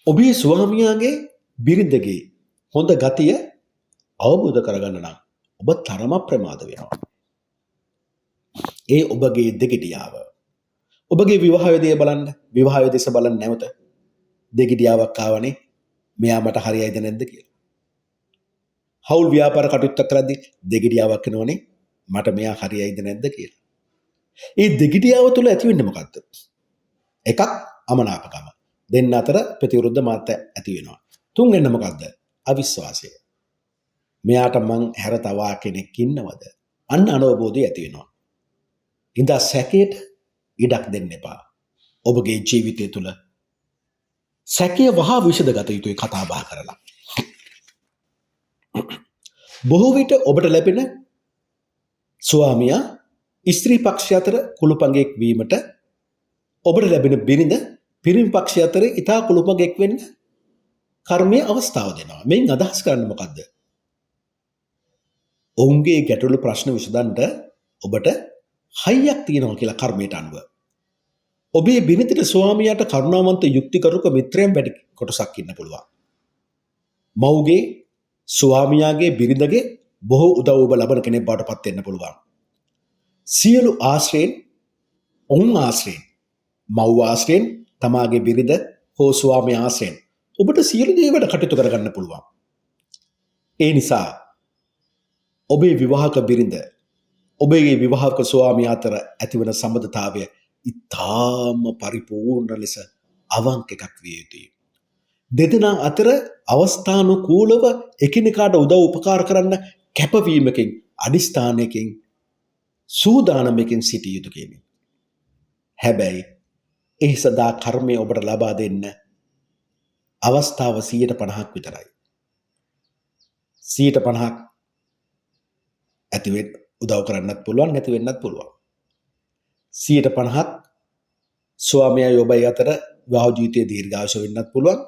ඔබේ ස්වාමියාගේ බිරිඳගේ හොඳ ගතිය අවබෝධ කරගන්න නම් ඔබ තරම ප්‍රමාද වෙනවා. ඒ ඔබගේ දෙගිඩියාව. ඔබගේ විවාහයේදී බලන්න, විවාහයේ දෙස බලන්න නැවත දෙගිඩියාවක් ආවනේ. මෙයා මට හරියයිද නැද්ද කියලා. හවුල් ව්‍යාපාර කටයුත්තක් කරද්දී දෙගිඩියාවක් එනවනේ. මට මෙයා හරියයිද නැද්ද කියලා. ඒ දෙගිඩියාව තුළ ඇති වෙන්නේ මොකද්ද? එකක් අමනාපකම. දෙන්න අතර ප්‍රතිවිරුද්ධ මාත ඇති වෙනවා. තුන්වෙනි මොකද්ද? අවිශ්වාසය. මෙයාට මං හැර තවා කෙනෙක් ඉන්නවද? අන්න අනවබෝධය ඇති වෙනවා. ඉඳා සැකයට ඉඩක් දෙන්න එපා. ඔබගේ ජීවිතය තුළ සැකය වහා විසඳගත යුතුයි කතා බහ කරලා. බොහෝ විට ඔබට ලැබෙන ස්වාමියා ස්ත්‍රී පක්ෂය අතර කුළුපඟෙක් වීමට ඔබට ලැබෙන බිරිඳ පිරිමි පක්ෂය අතර ඉතා කුළුපඟෙක් වෙන්න කර්මයේ අවස්ථාව දෙනවා. මෙයින් අදහස් කරන්නේ මොකද්ද? ඔවුන්ගේ ගැටලු ප්‍රශ්න විසඳන්න ඔබට හයියක් තියෙනවා කියලා කර්මයට අනුව. ඔබේ බිරිඳට ස්වාමියාට කරුණාවන්ත යුක්තිකරුක මිත්‍රයන් වැඩි කොටසක් ඉන්න පුළුවන්. මව්ගේ ස්වාමියාගේ බිරිඳගේ බොහෝ උදව් ඔබ ලබන කෙනෙක් බවට පත් වෙන්න පුළුවන්. සියලු ආශ්‍රයෙන්, ඔවුන් ආශ්‍රයෙන්, මව් ආශ්‍රයෙන්, තමාගේ බිරිඳ හෝ ස්වාමියා ආශ්‍රයෙන් ඔබට සියලු දේවල් කටයුතු කරගන්න පුළුවන්. ඒ නිසා ඔබේ විවාහක බිරිඳ ඔබේ විවාහක ස්වාමියා අතර ඇතිවන සම්බන්ධතාවය ඉතාම පරිපූර්ණ ලෙස අවංක එකක් විය යුතුයි. දෙදෙනා අතර අවස්ථානුකූලව එකිනෙකාට උදව් උපකාර කරන්න කැපවීමකින්, අදිස්ථානයකින්, සූදානමකින් සිටිය යුතු කෙනෙක්. හැබැයි ඒ සදා කර්මය ඔබට ලබා දෙන්න අවස්ථාව 50% විතරයි. 50% ඇතිවෙන්න උදව් කරන්නත් පුළුවන්, නැති වෙන්නත් පුළුවන්. 50% ස්වාමියා ඔබයි අතර විවාහ ජීවිතයේ දීර්ඝායුෂ වෙන්නත් පුළුවන්,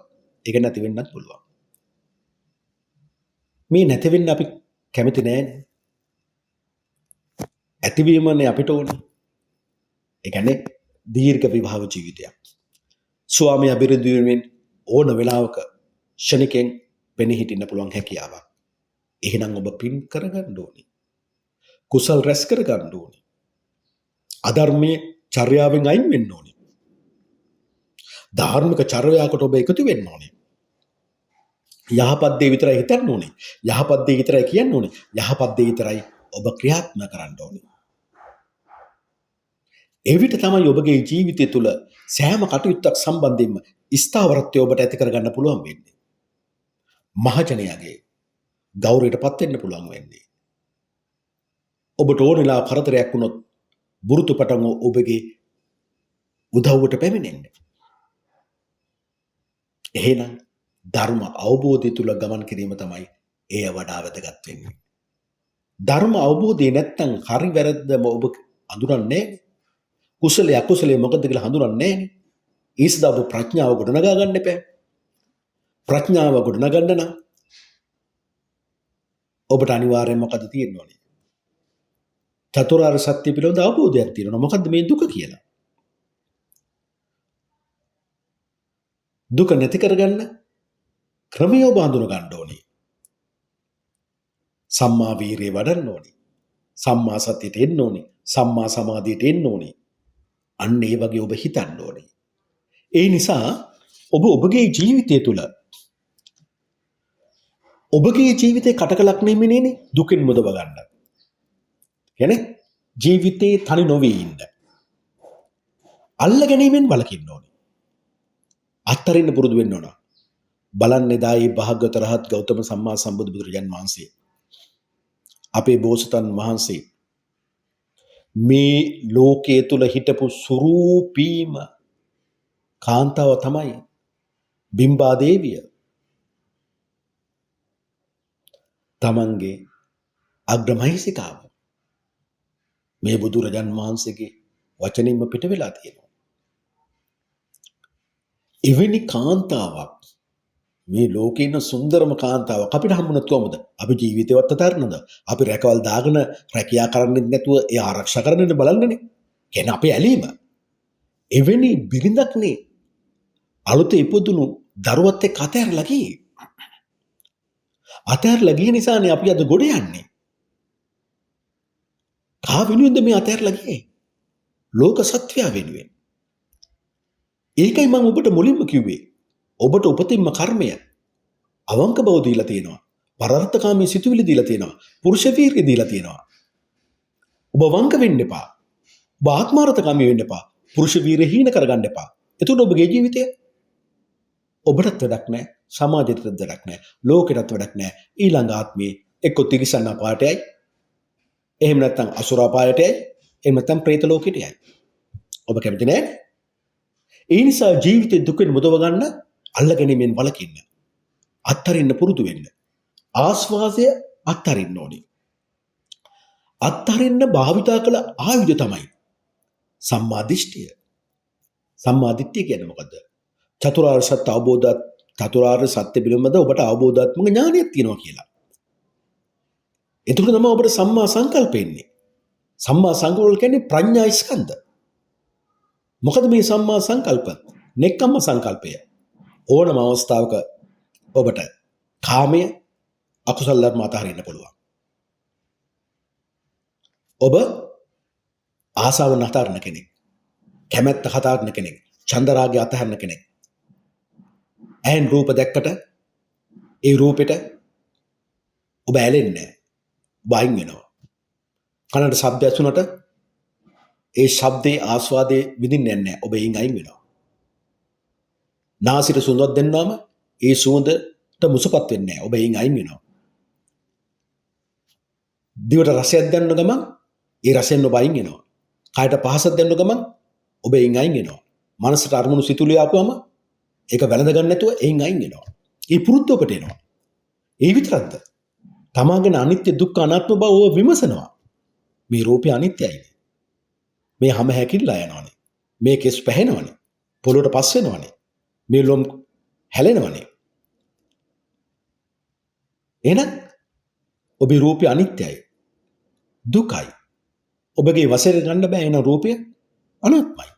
ඒක නැති වෙන්නත් පුළුවන්. මේ නැති වෙන්න අපි කැමති නෑනේ. ඇතිවීමනේ අපිට ඕනේ. ඒ කියන්නේ දීර්ඝ විවාහ ජීවිතයක්. ස්වාමියා බිරිඳ වෙනුවෙන් ඕන වෙලාවක ශනිකෙන් පෙනී හිටින්න පුළුවන් හැකියාවක්. එහෙනම් ඔබ පින් කරගන්න ඕනේ. කුසල් රැස් කරගන්න ඕනේ. අධර්මයේ චර්යාවෙන් අයින් වෙන්න ඕනේ. ධාර්මික චර්යාවකට ඔබ එකතු වෙන්න ඕනේ. යහපත් දේ විතරයි හිතන්න ඕනේ. යහපත් දේ විතරයි කියන්න ඕනේ. යහපත් දේ විතරයි ඔබ ක්‍රියාත්මක කරන්න ඕනේ. එවිට තමයි ඔබගේ ජීවිතය තුළ සෑම කටයුත්තක් සම්බන්ධයෙන්ම ස්ථාවරත්වය ඔබට ඇති කරගන්න පුළුවන් වෙන්නේ. මහජනයාගේ ගෞරවයට පත් වෙන්න පුළුවන් වෙන්නේ. ඔබට ඕනෙලා කරදරයක් වුණොත් බුරුතු පටන් ඔබගේ උදව්වට පැමිණෙන්න. එහෙනම් ධර්ම අවබෝධය තුළ ගමන් කිරීම තමයි එය වඩා වැදගත් වෙන්නේ. ධර්ම අවබෝධය නැත්තම් හරි වැරද්දම ඔබ අඳුරන්නේ නැහැ. කුසලයේ අකුසලයේ මොකද්ද කියලා හඳුනන්නේ නැහැ. ඒසදා ඔබ ප්‍රඥාව ගොඩනගා ගන්න එපා. ප්‍රඥාව ගොඩනගන්න නම් ඔබට අනිවාර්යයෙන් මොකද තියෙන්න ඕනේ? චතුරාර්ය සත්‍ය පිළිබඳ අවබෝධයක් තියෙනවා. මොකද්ද මේ දුක කියලා? දුක නැති කරගන්න ක්‍රමය ඔබ හඳුන ගන්න ඕනේ. සම්මා වීරිය වඩන්න ඕනේ. සම්මා සතියට එන්න ඕනේ. සම්මා සමාධියට එන්න ඕනේ. අන්න ඒ වගේ ඔබ හිතන්න ඕනේ. ඒ නිසා ඔබගේ ජීවිතය තුළ ඔබගේ ජීවිතේ කටකලක් නෙමෙයිනේ දුකින් මුදව ගන්න. කියන්නේ ජීවිතේ තනි නොවී ඉන්න. අල්ල ගැනීමෙන් වළකින්න ඕනේ. අත්තරින්න පුරුදු වෙන්න ඕන. බලන්න එදායි භාග්‍යවත රහත් ගෞතම සම්මා සම්බුදු බුදුරජාන් වහන්සේ අපේ බෝසතන් වහන්සේ මේ ලෝකයේ තුල හිටපු සුරූපීම කාන්තාව තමයි බිම්බා දේවිය. තමන්ගේ අග්‍රමහිසිකාව මේ බුදුරජාන් වහන්සේගේ වචනින්ම පිට වෙලා තියෙනවා. එවැනි කාන්තාවක් මේ ලෝකේ ඉන්න සුන්දරම කාන්තාවක් අපිට හම්බුනත් කොහමද? අපි ජීවිතේවත් අතරනද? අපි රැකවල් දාගෙන රැකියා කරන්නේ නැතුව ඒ ආරක්ෂා කරන්න බලන්නනේ. කියන්නේ අපේ ඇලීම. එවැනි බිරිඳක්නේ අලුත ඉපදුණු දරුවත් එක්ක අතහැරලා ගියේ. අතහැරලා ගිය නිසානේ අපි අද ගොඩ යන්නේ. කා වෙනුවෙන්ද මේ අතහැරලා ගියේ? ලෝක සත්‍යය වෙනුවෙන්. ඒකයි මම ඔබට මුලින්ම කිව්වේ. ඔබට උපතින්ම කර්මය අවංක බව දීලා තියෙනවා. පරාර්ථකාමී සිතුවිලි දීලා තියෙනවා. පුරුෂ වීර්යය දීලා තියෙනවා. ඔබ වංක වෙන්න එපා. ඔබ ආත්මාර්ථකාමී වෙන්න එපා. පුරුෂ වීර්යය හීන කරගන්න එපා. එතකොට ඔබගේ ජීවිතය ඔබටත් වැඩක් නැහැ. සමාජයටත් වැඩක් නැහැ. ලෝකෙටත් වැඩක් නැහැ. ඊළඟ ආත්මේ එක්ක තිරිසන් අපායටයි. එහෙම නැත්නම් අසුර අපායටයි. එහෙම නැත්නම් പ്രേත ලෝකෙටයි. ඔබ කැමති නැහැ? ඒ නිසා ජීවිතේ දුකෙන් මුදව ගන්න අල්ලගැනීමෙන් වළකින්න. අත්තරින්න පුරුදු වෙන්න. ආස්වාදය අත්තරින්න ඕනේ. අත්තරින්න භාවිතා කළ ආයුධ තමයි සම්මා දිට්ඨිය. සම්මා දිට්ඨිය කියන්නේ මොකද්ද? චතුරාර්ය සත්‍ය අවබෝධات චතුරාර්ය සත්‍ය පිළිබඳ ඔබට අවබෝධාත්මක ඥානයක් තියෙනවා කියලා. එතකොට තමයි ඔබට සම්මා සංකල්ප එන්නේ. සම්මා සංකල්ප කියන්නේ ප්‍රඥා ස්කන්ධ. මොකද මේ සම්මා සංකල්ප? නෙක්ඛම්ම සංකල්පය. ඕනම අවස්ථාවක ඔබට කාමය අකුසල ධර්ම අතහරින්න පුළුවන්. ඔබ ආසාව නැතරන කෙනෙක්. කැමැත්ත හතරන කෙනෙක්. චන්දරාගය අතහරින කෙනෙක්. ඇහෙන් රූප දැක්කට ඒ රූපෙට ඔබ ඇලෙන්නේ නැහැ. වයින් වෙනවා. කනට ශබ්ද ඇසුනට ඒ ශබ්දේ ආස්වාදයේ විඳින්නේ නැහැ. ඔබ එයින් අයින් වෙනවා. නාසයට සුවඳක් දෙන්නාම ඒ සුවඳට මුසපත් වෙන්නේ නැහැ. ඔබ එයින් අයින් වෙනවා. දිවට රසයක් දැනන ගමන් ඒ රසෙන් ඔබ අයින් වෙනවා. කයට පහසක් දැනන ගමන් ඔබ එයින් අයින් වෙනවා. මනසට අරමුණු සිතුවිලි ආපුවම ඒක වැළඳ ගන්න නැතුව එයින් අයින් වෙනවා. ඒ පුරුද්ද ඔබට එනවා. ඒ විතරක්ද? තමාගෙන අනිත්‍ය දුක්ඛ අනාත්ම බව ඔබ විමසනවා. මේ රූපය අනිත්‍යයි. මේ හැම හැකිල්ලා යනවනේ. මේ කෙස් පැහෙනවනේ. පොළොවට පස් වෙනවනේ. මේ ලොම් හැලෙනවනේ. එහෙනම් ඔබේ රූපය අනිත්‍යයි. දුකයි. ඔබගේ වශයෙන් ගන්න බෑ එන රූපය අනාත්මයි.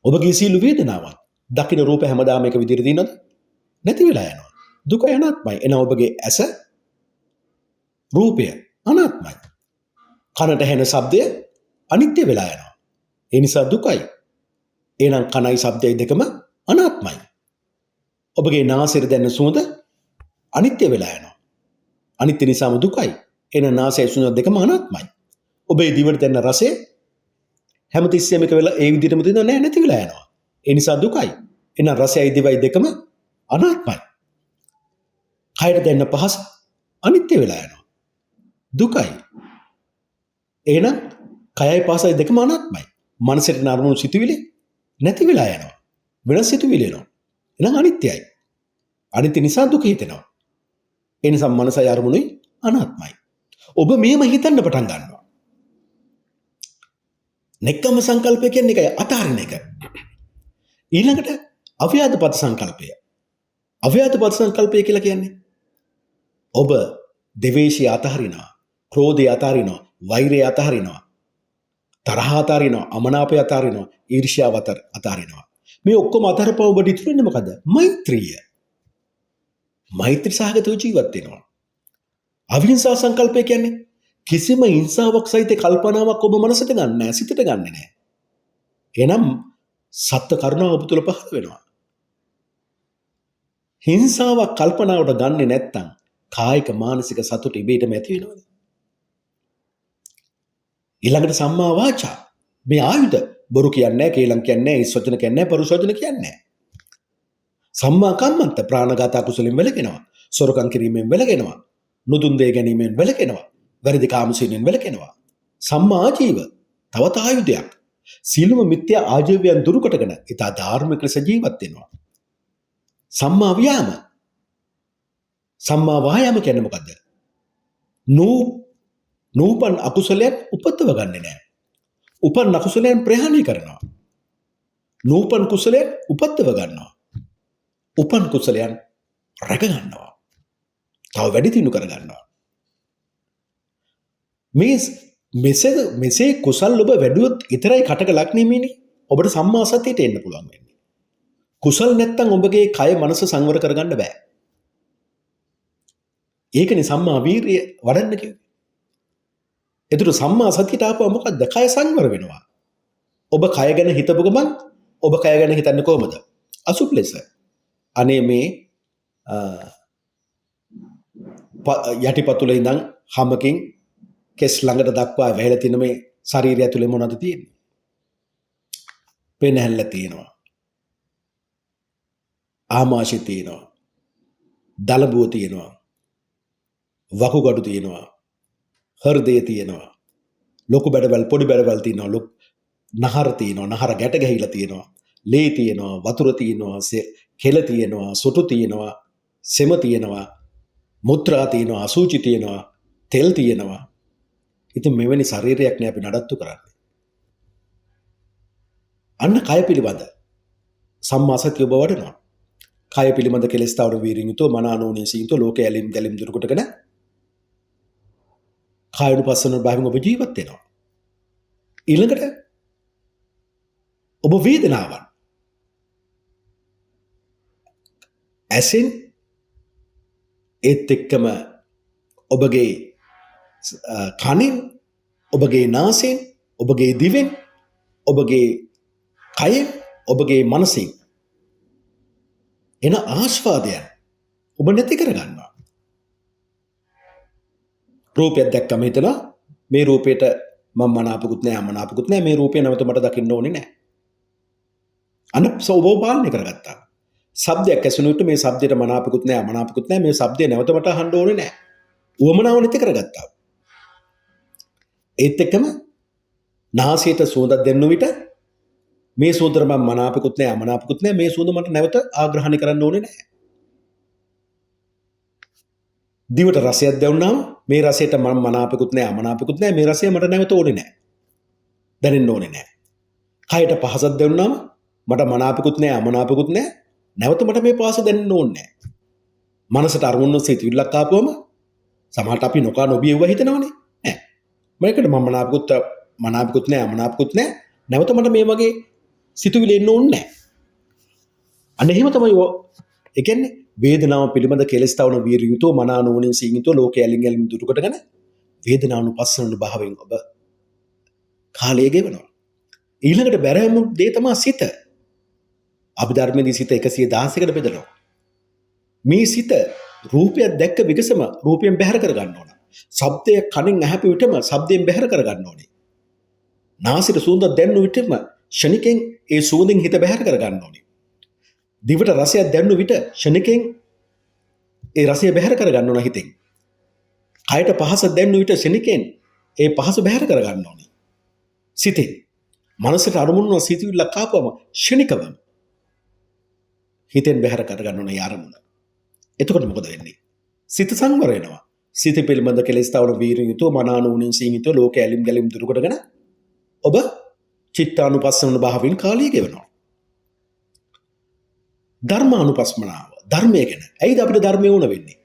ඔබගේ සීල වේදනාවන් දකින්න රූපය හැමදාම එක විදිහට දිනනද? නැති වෙලා යනවා. දුක අනාත්මයි. එන ඔබගේ ඇස රූපය අනාත්මයි. කනට ඇහෙන ශබ්දය අනිත්‍ය වෙලා යනවා. ඒ නිසා දුකයි. එහෙනම් කනයි ශබ්දයි දෙකම අනාත්මයි. ඔබගේ නාසයට දැනෙන සුවඳ අනිත්‍ය වෙලා යනවා. අනිත්‍ය නිසාම දුකයි. එන නාසය සුවඳ දෙකම අනාත්මයි. ඔබේ දිවට දැනෙන රසය හැමතිස්සෙම එක වෙලා ඒ විදිහටම තියෙනවා නෑ නැති වෙලා යනවා. ඒ නිසා දුකයි. එහෙනම් රසයයි දිවයි දෙකම අනාත්මයි. කයට දැනෙන පහස අනිත්‍ය වෙලා යනවා. දුකයි. එහෙනම් කයයි පහසයි දෙකම අනාත්මයි. මනසට නරමුණු සිතුවිලි නැති වෙලා යනවා. වෙනස් සිතුවිලි එනවා. එහෙනම් අනිත්‍යයි. අනිත්‍ය නිසා දුක හිතෙනවා. ඒ නිසා මනසයි අරමුණුයි අනාත්මයි. ඔබ මේම හිතන්න පටන් ගන්නවා. නෙක්ඛම්ම සංකල්පය කියන්නේ ඒකයි අතාරින එක. ඊළඟට අව්‍යාදපත් සංකල්පය. අව්‍යාදපත් සංකල්පය කියලා කියන්නේ ඔබ දෙවේශය අතහරිනවා, ක්‍රෝධය අතහරිනවා, වෛරය අතහරිනවා, තරහ අතහරිනවා, අමනාපය අතහරිනවා, ඊර්ෂ්‍යාව අතහරිනවා. මේ ඔක්කොම අතහරපුව ඔබට ඉතුරු වෙන්නේ මොකද? මෛත්‍රිය. මෛත්‍රී සහගතව ජීවත් වෙනවා. අවිහිංසා සංකල්පය කියන්නේ කිසිම හිංසාවක් සහිත කල්පනාවක් ඔබ මනසට ගන්න නැහැ, සිතට ගන්නෙ නැහැ. එනම් සත්‍ය කරුණාව ඔබ තුළ පහළ වෙනවා. හිංසාවක් කල්පනාවට ගන්නෙ නැත්තම් කායික මානසික සතුට ඉබේටම ඇති වෙනවද? ඊළඟට සම්මා වාචා. මේ ආයුධ බොරු කියන්නේ නැහැ, කේලම් කියන්නේ නැහැ, හිස් වචන කියන්නේ නැහැ, පරුෂ වචන කියන්නේ නැහැ. සම්මා කම්මන්ත ප්‍රාණඝාත අකුසලෙන් වැළකෙනවා. සොරකම් කිරීමෙන් වැළකෙනවා. නුදුන් දේ ගැනීමෙන් වැළකෙනවා. වැරදි කාමසීනෙන් වැළකෙනවා. සම්මා ආජීව තවත් ආයුධයක්. සීලම මිත්‍යා ආජීවයන් දුරු කොටගෙන ඊට ධාර්මික ලෙස ජීවත් වෙනවා. සම්මා ව්‍යාම. සම්මා වායාම කියන්නේ මොකද්ද? නූපන් අකුසලයන් උපතව ගන්නෙ නැහැ. උපන් අකුසලයන් ප්‍රහාණය කරනවා. නූපන් කුසලයන් උපතව ගන්නවා. උපන් කුසලයන් රැක ගන්නවා. තව වැඩි දියුණු කර ගන්නවා. මෙසේ කුසල් ඔබ වැඩුවොත් විතරයි කටක ලක්නෙමීනේ ඔබට සම්මා සතියට එන්න පුළුවන් වෙන්නේ. කුසල් නැත්තම් ඔබගේ කය මනස සංවර කරගන්න බෑ. ඒකනේ සම්මා වීරිය වඩන්න කිව්වේ. එතකොට සම්මා සතියට ආපුවා මොකද්ද? කය සංවර වෙනවා. ඔබ කය ගැන හිතපු ගමන් ඔබ කය ගැන හිතන්නේ කොහමද? අසුබ ලෙස. අනේ මේ යටිපතුලේ ඉඳන් හැමකින් කෙස් ළඟට දක්වා වැහිලා තියෙන මේ ශරීරය ඇතුලේ මොනවද තියෙන්නේ? පෙනහැල්ල තියෙනවා. ආමාශය තියෙනවා. දලබුව තියෙනවා. වකුගඩු තියෙනවා. හෘදය තියෙනවා. ලොකු බඩවැල් පොඩි බඩවැල් තියෙනවා. නහර තියෙනවා. නහර ගැට ගැහිලා තියෙනවා. ලේ තියෙනවා. වතුර තියෙනවා. කෙල තියෙනවා. සොටු තියෙනවා. සෙම තියෙනවා. මුත්‍රා තියෙනවා. අසුචි තියෙනවා. තෙල් තියෙනවා. ඉතින් මෙවැනි ශරීරයක් නේ අපි නඩත්තු කරන්නේ. අන්න කය පිළිබඳ සම්මා සතිය ඔබ වඩනවා. කය පිළිබඳ කෙලෙස් තවර වීරින් යුතුව මනානෝනේ සීතෝ ලෝකයේ ඇලිම් ගැලිම් දුරු කොටගෙන කායනුපස්සන භාවයෙන් ඔබ ජීවත් වෙනවා. ඊළඟට ඔබ වේදනාවන් ඇසෙන් ඒත් එක්කම ඔබගේ කනින් ඔබගේ නාසයෙන් ඔබගේ දිවෙන් ඔබගේ කයෙන් ඔබගේ මනසින් එන ආස්වාදයන් ඔබ නැති කරගන්නවා. රූපයක් දැක්කම හිතනවා මේ රූපයට මම මනාපකුත් නැහැ අමනාපකුත් නැහැ, මේ රූපය නැවත මට දකින්න ඕනේ නැහැ. අන්න ඔබ පාලනය කරගත්තා. ශබ්දයක් ඇසුණු විට මේ ශබ්දයට මනාපකුත් නැහැ අමනාපකුත් නැහැ, මේ ශබ්දය නැවත මට අහන්න ඕනේ නැහැ. උවමනාව නැති කරගත්තා. ඒත් එක්කම නාසයට සුවඳක් දෙන්න විට මේ සුවඳට මම මනාපකුත් නැහැ අමනාපකුත් නැහැ, මේ සුවඳ මට නැවත ආග්‍රහණය කරන්න ඕනේ නැහැ. දිවට රසයක් දැනුණාම මේ රසයට මම මනාපකුත් නැහැ අමනාපකුත් නැහැ, මේ රසය මට නැවත ඕනේ නැහැ. දැනෙන්න ඕනේ නැහැ. කයට පහසක් දැනුණාම මට මනාපකුත් නැහැ අමනාපකුත් නැහැ, නැවත මට මේ පහස දැනෙන්න ඕනේ නැහැ. මනසට අරමුණු සිතුවිල්ලක් ආපුවම සමහරට අපි නොකා නොබියව හිතනවනේ. නෑ. මේකට මම මනාපකුත් නැහැ අමනාපකුත් නැහැ, නැවත මට මේ වගේ සිතුවිලි එන්න ඕනේ නැහැ. අන්න එහෙම තමයි ඒ කියන්නේ වේදනාව පිළිබඳ කෙලස් තවන වීරිය යුතුව මනානෝනින් සීමිතව ලෝකයේ ඇලින් ඇලින් දුරු කොටගෙන වේදනානුපස්සන භාවයෙන් ඔබ කාලය ගෙවනවා. ඊළඟට බැරෑම දේ තමයි සිත. අභිධර්මයේදී සිත 116කට බෙදනවා. මේ සිත රූපයක් දැක්ක විගසම රූපයෙන් බැහැර කර ගන්න ඕන. ශබ්දය කනින් ඇහැපු විටම ශබ්දයෙන් බැහැර කර ගන්න ඕනේ. නාසයට සුවඳ දැනෙන විටම ෂණිකෙන් ඒ සුවඳින් හිත බැහැර කර ගන්න ඕනේ. දිවට රසයක් දැනෙන විට ෂණිකෙන් ඒ රසය බැහැර කර ගන්න ඕන හිතෙන්. කයට පහස දැනෙන විට ෂණිකෙන් ඒ පහස බැහැර කර ගන්න ඕනේ. සිතෙන් මනසට අරමුණු සිතුවිල්ල කාපුවම ෂණිකවම හිතෙන් බැහැර කර ගන්න ඕන ඒ අරමුණ. එතකොට මොකද වෙන්නේ? සිත සංවර වෙනවා. සිත පිළිබඳ කෙලෙස් තවන වීරිය යුතුව මනානුවණින් සීමිතව ලෝක ඇලිම් ගැලිම් දුරු කරගෙන ඔබ චිත්තානුපස්සන භාවයෙන් කාලය ගෙවනවා. ධර්මානුපස්සනාව ධර්මය ගැන. ඇයිද අපිට ධර්මය ඕන වෙන්නේ?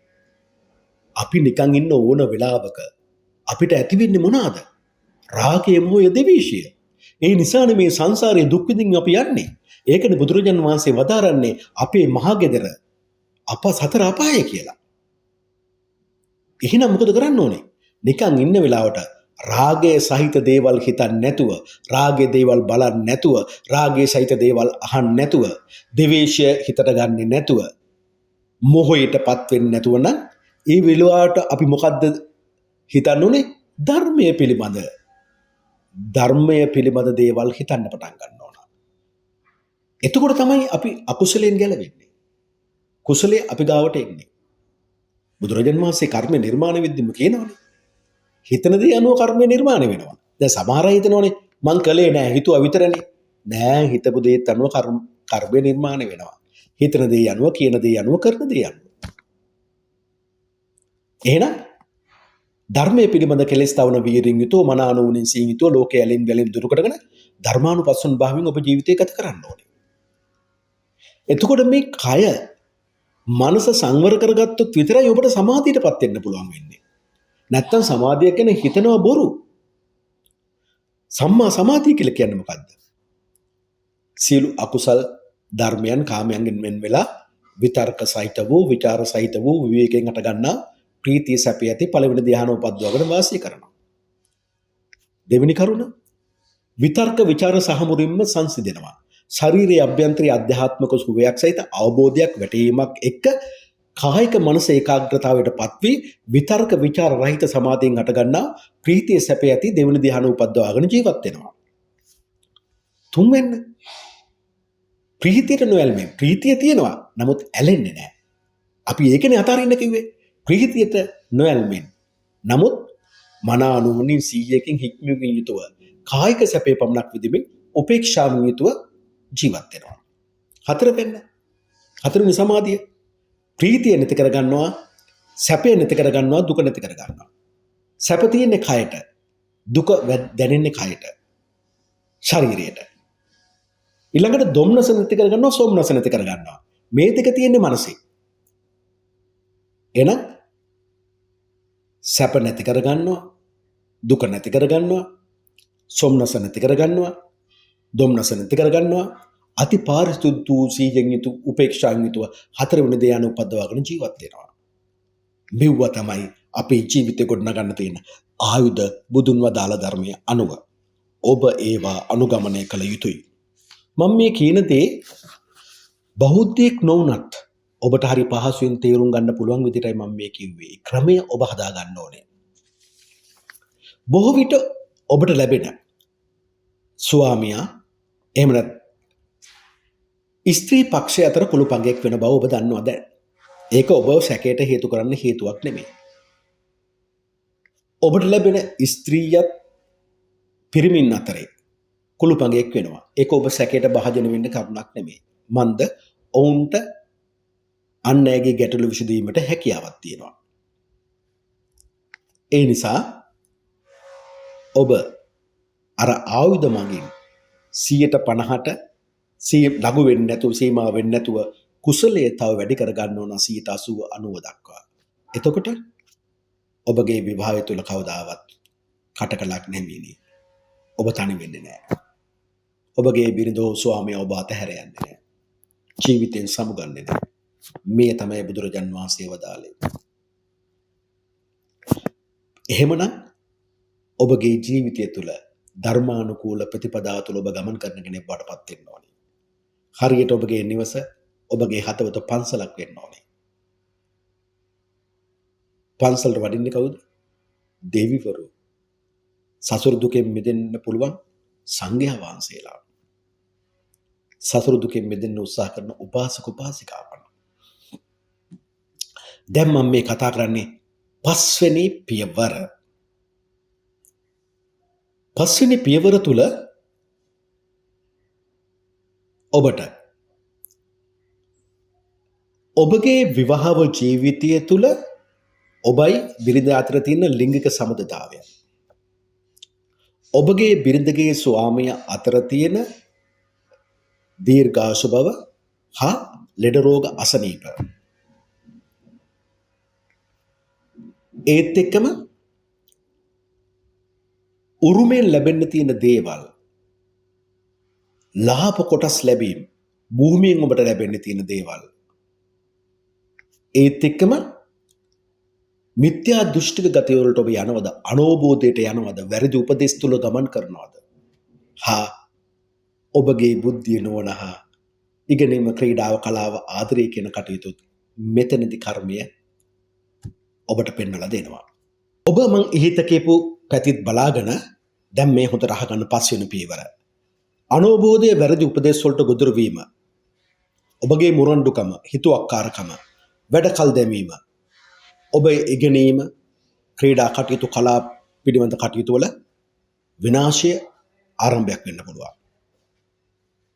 අපි නිකන් ඉන්න ඕන වෙලාවක අපිට ඇති වෙන්නේ මොනවාද? රාගය, මොහය, ද්වේෂය. ඒ නිසානේ මේ සංසාරයේ දුක් විඳින්න අපි යන්නේ. ඒකනේ බුදුරජාන් වහන්සේ වදාරන්නේ අපේ මහගෙදර අප සතර අපාය කියලා. එහෙනම් මොකද කරන්න ඕනේ? නිකන් ඉන්න වෙලාවට රාගයේ සහිත දේවල් හිතන්නේ නැතුව, රාගයේ දේවල් බලන්නේ නැතුව, රාගයේ සහිත දේවල් අහන්නේ නැතුව, ද්වේෂය හිතට ගන්නෙ නැතුව, මොහයටපත් වෙන්නේ නැතුව නම් ඒ වෙලාවට අපි මොකද්ද හිතන්න ඕනේ? ධර්මයේ පිළිබඳ. ධර්මයේ පිළිබඳ දේවල් හිතන්න පටන් ගන්න ඕන. එතකොට තමයි අපි අකුසලයෙන් ගැලවෙන්නේ. කුසලයේ අපි ගාවට එන්නේ. බුදුරජාණන් වහන්සේ කර්ම නිර්මාණය වෙද්දිම කියනවනේ. හිතන දේ අනුව කර්මය නිර්මාණය වෙනවා. දැන් සමහර අය හිතනෝනේ මං කළේ නෑ හිතුවා විතරනේ. නෑ හිතපු දේත් අනුව කර්මය නිර්මාණය වෙනවා. හිතන දේ අනුව කියන දේ අනුව කරන දේ අනුව. එහෙනම් ධර්මයේ පිළිබඳ කෙලෙස් තවන වීරියෙන් යුතුව මනානුවණින් සීමිතව ලෝකයේ ඇලෙන් ගැලෙන් දුරු කරගෙන ධර්මානුපස්සන භාවයෙන් ඔබ ජීවිතය ගත කරන්න ඕනේ. එතකොට මේ කය මනස සංවර කරගත්තොත් විතරයි ඔබට සමාධියටපත් වෙන්න පුළුවන් වෙන්නේ. නැත්තම් සමාධිය කියන්නේ හිතනවා බොරු. සම්මා සමාධිය කියලා කියන්නේ මොකද්ද? සියලු අකුසල් ධර්මයන් කාමයන්ගෙන් වෙන් වෙලා විතර්ක සහිත වූ, විචාර සහිත වූ විවේකයෙන් හට ගන්නා ප්‍රීතිය සැපය ඇති පළවෙනි ධ්‍යාන උපද්දවගෙන වාසය කරනවා. දෙවෙනි කරුණ විතර්ක විචාර සහ මුරින්ම සංසිඳෙනවා. ශරීරයේ අභ්‍යන්තරයේ අධ්‍යාත්මික සුවයක් සහිත අවබෝධයක් වැටීමක් එක්ක කායික මනස ඒකාග්‍රතාවයට පත්වී විතර්ක විචාර රහිත සමාධියෙන් හටගන්නා ප්‍රීතිය සැපය ඇති දෙවෙනි ධ්‍යාන උපද්දවාගෙන ජීවත් වෙනවා. තුන්වෙනි ප්‍රීතියට නොඇල්මෙන්. ප්‍රීතිය තියෙනවා නමුත් ඇලෙන්නේ නැහැ. අපි ඒකනේ අතාරින්න කිව්වේ. ප්‍රීතියට නොඇල්මෙන්. නමුත් මනානුවණින් සීයකින් හික්මකින් යුතුව කායික සැපේ පමණක් විඳින්මින් උපේක්ෂාවෙන් යුතුව ජීවත් වෙනවා. හතරවෙනි සමාධිය. ප්‍රීතිය නැති කර ගන්නවා, සැපය නැති කර ගන්නවා, දුක නැති කර ගන්නවා. සැප තියෙන්නේ කයට, දුක දැනෙන්නේ කයට, ශරීරයට. ඊළඟට දොම්නස නැති කර ගන්නවා, සොම්නස නැති කර ගන්නවා. මේ දෙක තියෙන්නේ මනසේ. එහෙනම් සැප නැති කර ගන්නවා, දුක නැති කර ගන්නවා, සොම්නස නැති කර ගන්නවා, දොම්නස නැති කර ගන්නවා. අති පාරිශුද්ධ වූ සීයෙන් යුතු උපේක්ෂාවෙන් යුතුව හතරවෙනි ධ්‍යාන උපද්දවාගෙන ජීවත් වෙනවා. මෙව්ව තමයි අපේ ජීවිතේ ගොඩනගන්න තියෙන ආයුධ බුදුන් වදාළ ධර්මයේ අනුව. ඔබ ඒවා අනුගමනය කළ යුතුයි. මම මේ කියන දේ බෞද්ධයෙක් නොවුනත් ඔබට හරි පහසුවෙන් තේරුම් ගන්න පුළුවන් විදිහටයි මම මේ කිව්වේ. ක්‍රමය ඔබ හදා ගන්න ඕනේ. බොහෝ විට ඔබට ලැබෙන ස්වාමියා එහෙම නැත්නම් ස්ත්‍රී පක්ෂය අතර කුළුපගයක් වෙන බව ඔබ දන්නවද? ඒක ඔබ සැකයට හේතු කරන්න හේතුවක් නෙමෙයි. ඔබට ලැබෙන ස්ත්‍රියත් පිරිමින් අතරේ කුළුපගයක් වෙනවා. ඒක ඔබ සැකයට භාජන වෙන්න කරුණක් නෙමෙයි. මන්ද ඔවුන්ට අන් අයගේ ගැටලු විසඳීමට හැකියාවක් තියෙනවා. ඒ නිසා ඔබ අර ආයුධ මගින් 150ට ලඝු වෙන්නේ නැතුව සීමා වෙන්නේ නැතුව කුසලයේ තව වැඩි කර ගන්න ඕන 80 90 දක්වා. එතකොට ඔබගේ විවාහය තුල කවදාවත් කටකලක් නැමෙන්නේ. ඔබ තනි වෙන්නේ නැහැ. ඔබගේ බිරිඳෝ ස්වාමියා ඔබ අතහැර යන්නේ නැහැ. ජීවිතෙන් සමුගන්නේ නැහැ. මේ තමයි බුදුරජාන් වහන්සේ වදාළේ. එහෙමනම් ඔබගේ ජීවිතය තුළ ධර්මානුකූල ප්‍රතිපදාව තුළ ඔබ ගමන් කරන කෙනෙක් වඩපත් වෙන්න ඕනේ. හරියට ඔබගේ නිවස ඔබගේ හදවත පන්සලක් වෙන්න ඕනේ. පන්සලට වඩින්නේ කවුද? දෙවිවරු. සසර දුකෙන් මිදෙන්න පුළුවන් සංඝයා වහන්සේලා. සසර දුකෙන් මිදෙන්න උත්සාහ කරන උපාසක උපාසිකාවන්. දැන් මම මේ කතා කරන්නේ පස්වෙනි පියවර. පස්වෙනි පියවර තුල ඔබට ඔබගේ විවාහ ජීවිතය තුල ඔබයි බිරිඳ අතර තියෙන ලිංගික සමතුලිතතාවය. ඔබගේ බිරිඳගේ ස්වාමියා අතර තියෙන දීර්ඝායු බව හා ලෙඩ රෝග අසනීප. ඒත් එක්කම උරුමෙන් ලැබෙන්න තියෙන දේවල් ලාභ කොටස් ලැබීම භූමියෙන් ඔබට ලැබෙන්න තියෙන දේවල්. ඒත් එක්කම මිත්‍යා දෘෂ්ටික ගතිය වලට ඔබ යනවද, අනෝබෝධයට යනවද, වැරදි උපදෙස් තුල ගමන් කරනවද? හා ඔබගේ බුද්ධිය නුවණ හා ඉගෙනීම ක්‍රීඩාව කලාව ආදරය කියන කටයුතු මෙතනදී කර්මය ඔබට පෙන්වලා දෙනවා. ඔබ මං ඉහිත කියපු පැතිත් බලාගෙන දැන් මේ හොඳට අහගන්න පස්වෙනි පියවර. අනෝබෝධය වැරදි උපදේශ වලට ගොදුරු වීම. ඔබගේ මුරණ්ඩුකම, හිතුවක්කාරකම, වැඩ කල් දැමීම, ඔබ ඉගෙනීම ක්‍රීඩා කටයුතු කලා පිළිබඳ කටයුතු වල විනාශය ආරම්භයක් වෙන්න පුළුවන්.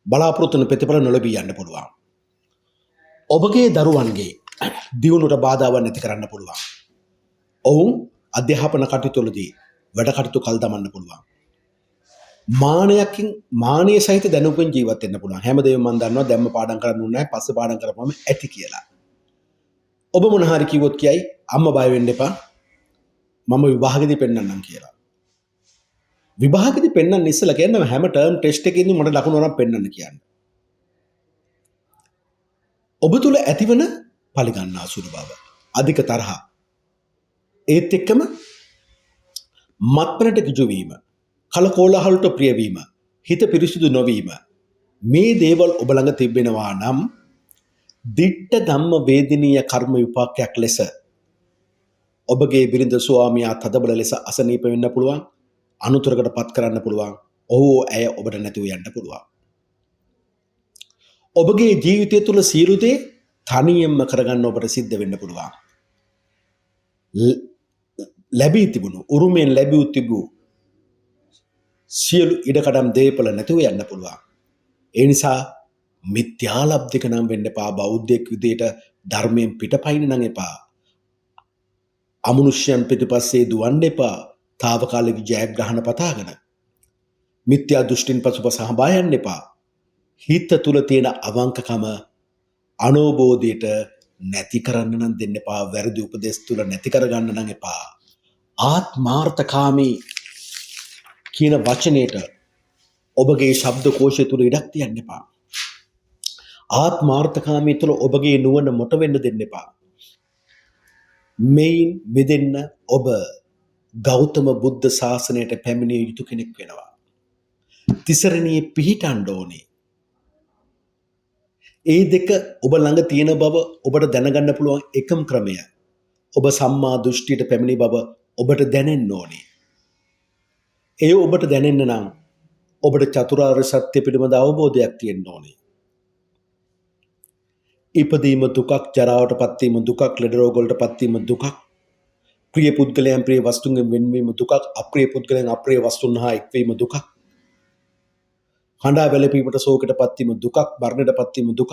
බලාපොරොත්තු වන ප්‍රතිඵල නොලැබී යන්න පුළුවන්. ඔබගේ දරුවන්ගේ දියුණුවට බාධාවක් නැති කරන්න පුළුවන්. ඔවුන් අධ්‍යාපන කටයුතු වලදී වැඩ කටයුතු කල් දමන්න පුළුවන්. මානය සහිත දැනුමින් ජීවත් වෙන්න පුළුවන්. හැමදේම මම දන්නවා දැම්ම පාඩම් කරන්න ඕනේ නැහැ, පස්සේ පාඩම් කරපුවම ඇති කියලා. ඔබ මොන හරි කිව්වොත් කියයි අම්මා බය වෙන්න එපා, මම විභාගෙදී පෙන්නන්නම් කියලා. විභාගෙදී පෙන්නන්න ඉස්සලා කියන්නේ හැම ටර්ම් ටෙස්ට් එකකින්දී මට ලකුණු වරක් පෙන්නන්න කියන්නේ. ඔබ තුල ඇතිවන පරිගන්නා සුළු බව, අධික තරහ, ඒත් එක්කම මත්පැනට ගිජු වීම, කලකෝලාහලට ප්‍රිය වීම, හිත පිරිසිදු නොවීම, මේ දේවල් ඔබ ළඟ තිබෙනවා නම් දිට්ඨ ධම්ම වේදිනීය කර්ම විපාකයක් ලෙස ඔබගේ බිරිඳ ස්වාමියා තදබල ලෙස අසනීප වෙන්න පුළුවන්, අනුතරකට පත් කරන්න පුළුවන්, ඔහු ඇය ඔබට නැතිව යන්න පුළුවන්. ඔබගේ ජීවිතය තුළ සියලු දේ තනියෙන්ම කරගන්න ඔබට සිද්ධ වෙන්න පුළුවන්. ලැබී තිබුණු උරුමයෙන් ලැබී තිබූ සියලු ඉඩකඩම් දේපල නැතිව යන්න පුළුවන්. ඒ නිසා මිත්‍යාලබ්ධික නම් වෙන්න එපා. බෞද්ධයෙක් විදියට ධර්මයෙන් පිටපයින් නම් එපා. අමනුෂ්‍යයන් පිටපස්සේ දුවන්න එපා. తాවකාලික ජයග්‍රහණ පතාගෙන මිත්‍යා දෘෂ්ටින් පසුපස හඹා යන්න එපා. හිත තුල තියෙන අවංකකම අනෝබෝධයට නැති කරන්න නම් දෙන්න එපා. වැරදි උපදේශ තුල නැති කරගන්න නම් එපා. ආත්මාර්ථකාමී කියන වචනයට ඔබගේ ශබ්ද කෝෂය තුල ඉඩක් තියන්න එපා. ආත්මාර්ථකාමී තුල ඔබගේ නුවණ මොට වෙන්න දෙන්න එපා. මේන් මෙදෙන්න ඔබ ගෞතම බුද්ධ ශාසනයට පැමිණිය යුතු කෙනෙක් වෙනවා. තිසරණියේ පිහිටන්න ඕනේ. ඒ දෙක ඔබ ළඟ තියෙන බව ඔබට දැනගන්න පුළුවන් එකම ක්‍රමය ඔබ සම්මා දෘෂ්ටියට පැමිණි බව ඔබට දැනෙන්න ඕනේ. ඒ ඔබට දැනෙන්න නම් ඔබට චතුරාර්ය සත්‍ය පිළිබඳ අවබෝධයක් තියෙන්න ඕනේ. ඉපදීම දුකක්, ජරාවට පත්වීම දුකක්, ලෙඩ රෝග වලට පත්වීම දුකක්, ප්‍රිය පුද්ගලයන් ප්‍රිය වස්තුන්ගෙන් වෙන්වීම දුකක්, අප්‍රිය පුද්ගලයන් අප්‍රිය වස්තුන් හා එක්වීම දුකක්, හඬා වැළපීමට ශෝකයට පත්වීම දුකක්, මරණයට පත්වීම දුකක්,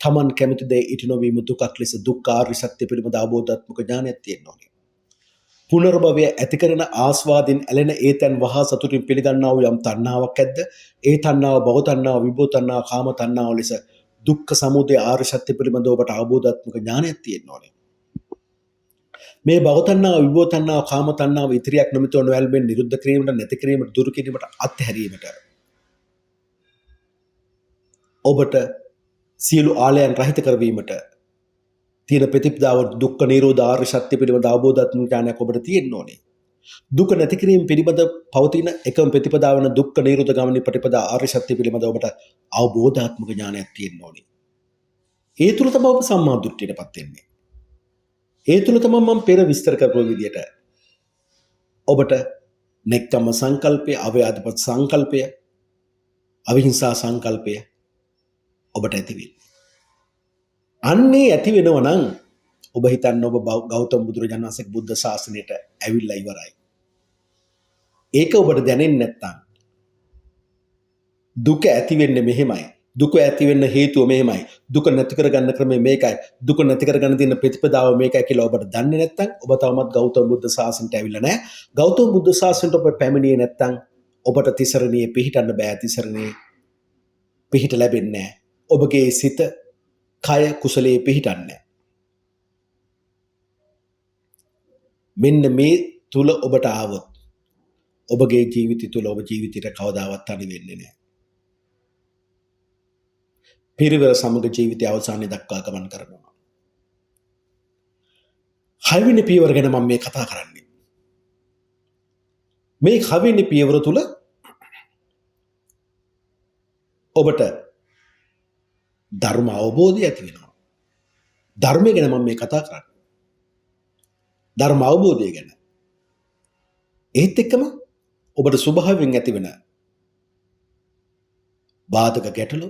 තමන් කැමති දේ ඉටු නොවීම දුකක් ලෙස දුක්ඛාර්ය සත්‍ය පිළිබඳ අවබෝධාත්මක ඥානයක් තියෙන්න ඕනේ. පුනර්භවය ඇති කරන ආස්වාදින් ඇලෙන ඒතන් වහා සතුටින් පිළිගන්නා වූ යම් තණ්හාවක් ඇද්ද? ඒ තණ්හාව භව තණ්හාව, විභව තණ්හාව, කාම තණ්හාව ලෙස දුක්ඛ සමුදය ආර්ය සත්‍ය පිළිබඳව ඔබට අවබෝධාත්මක ඥානයක් තියෙන්න ඕනේ. මේ භව තණ්හාව, විභව තණ්හාව, කාම තණ්හාව ඉතිරියක් නොමිතව නොවැළඹෙන් නිරුද්ධ කිරීමට, නැති කිරීමට, දුරු කිරීමට, අත්හැරීමට ඔබට සියලු ආලයන් රහිත කරවීමට තියෙන ප්‍රතිපදාව දුක්ඛ නිරෝධ ආර්ය සත්‍ය පිළිබඳ අවබෝධාත්මක ඥානයක් ඔබට තියෙන්න ඕනේ. දුක නැති කිරීම පිළිබඳ පවතින එකම ප්‍රතිපදාව වන දුක්ඛ නිරෝධ ගාමිනී ප්‍රතිපදා ආර්ය සත්‍ය පිළිබඳ ඔබට අවබෝධාත්මක ඥානයක් තියෙන්න ඕනේ. ඒ තුල තමයි ඔබ සම්මා දෘෂ්ටියටපත් වෙන්නේ. ඒ තුල තමයි මම පෙර විස්තර කරපු විදිහට ඔබට නෙක්ඛම්ම සංකල්පය, අව්‍යාධිපත් සංකල්පය, අවිහිංසා සංකල්පය ඔබට ඇති වෙන්නේ. අන්නේ ඇති වෙනවා නම් ඔබ හිතන්න ඔබ ගෞතම බුදුරජාණන් වහන්සේගේ බුද්ධ ශාසනයට ඇවිල්ලා ඉවරයි. ඒක ඔබට දැනෙන්නේ නැත්නම් දුක ඇති වෙන්නේ මෙහෙමයි. දුක ඇති වෙන්න හේතුව මෙහෙමයි. දුක නැති කරගන්න ක්‍රමය මේකයි. දුක නැති කරගන්න තියෙන ප්‍රතිපදාව මේකයි කියලා ඔබට දන්නේ නැත්නම් ඔබ තවමත් ගෞතම බුද්ධ ශාසනයට ඇවිල්ලා නැහැ. ගෞතම බුද්ධ ශාසනයට ඔබ පැමිණියේ නැත්නම් ඔබට තිසරණියේ පිහිටන්න බෑ. තිසරණියේ පිහිට ලැබෙන්නේ නැහැ. ඔබගේ සිත කය කුසලයේ පිහිටන්නේ. මෙන්න මේ තුල ඔබට ආවොත් ඔබගේ ජීවිතය තුල ඔබ ජීවිතයට කවදාවත් තනි වෙන්නේ නැහැ. පිරිවර සමග ජීවිතය අවසානයේ දක්වා ගමන් කරනවා. 6 වෙනි පියවර ගැන මම මේ කතා කරන්නේ. මේ 6 වෙනි පියවර තුල ඔබට ධර්ම අවබෝධය ඇති වෙනවා. ධර්මය ගැන මම මේ කතා කරන්නේ. ධර්ම අවබෝධය ගැන. ඒත් එක්කම ඔබට ස්වභාවයෙන් ඇති වෙන බාධක ගැටලු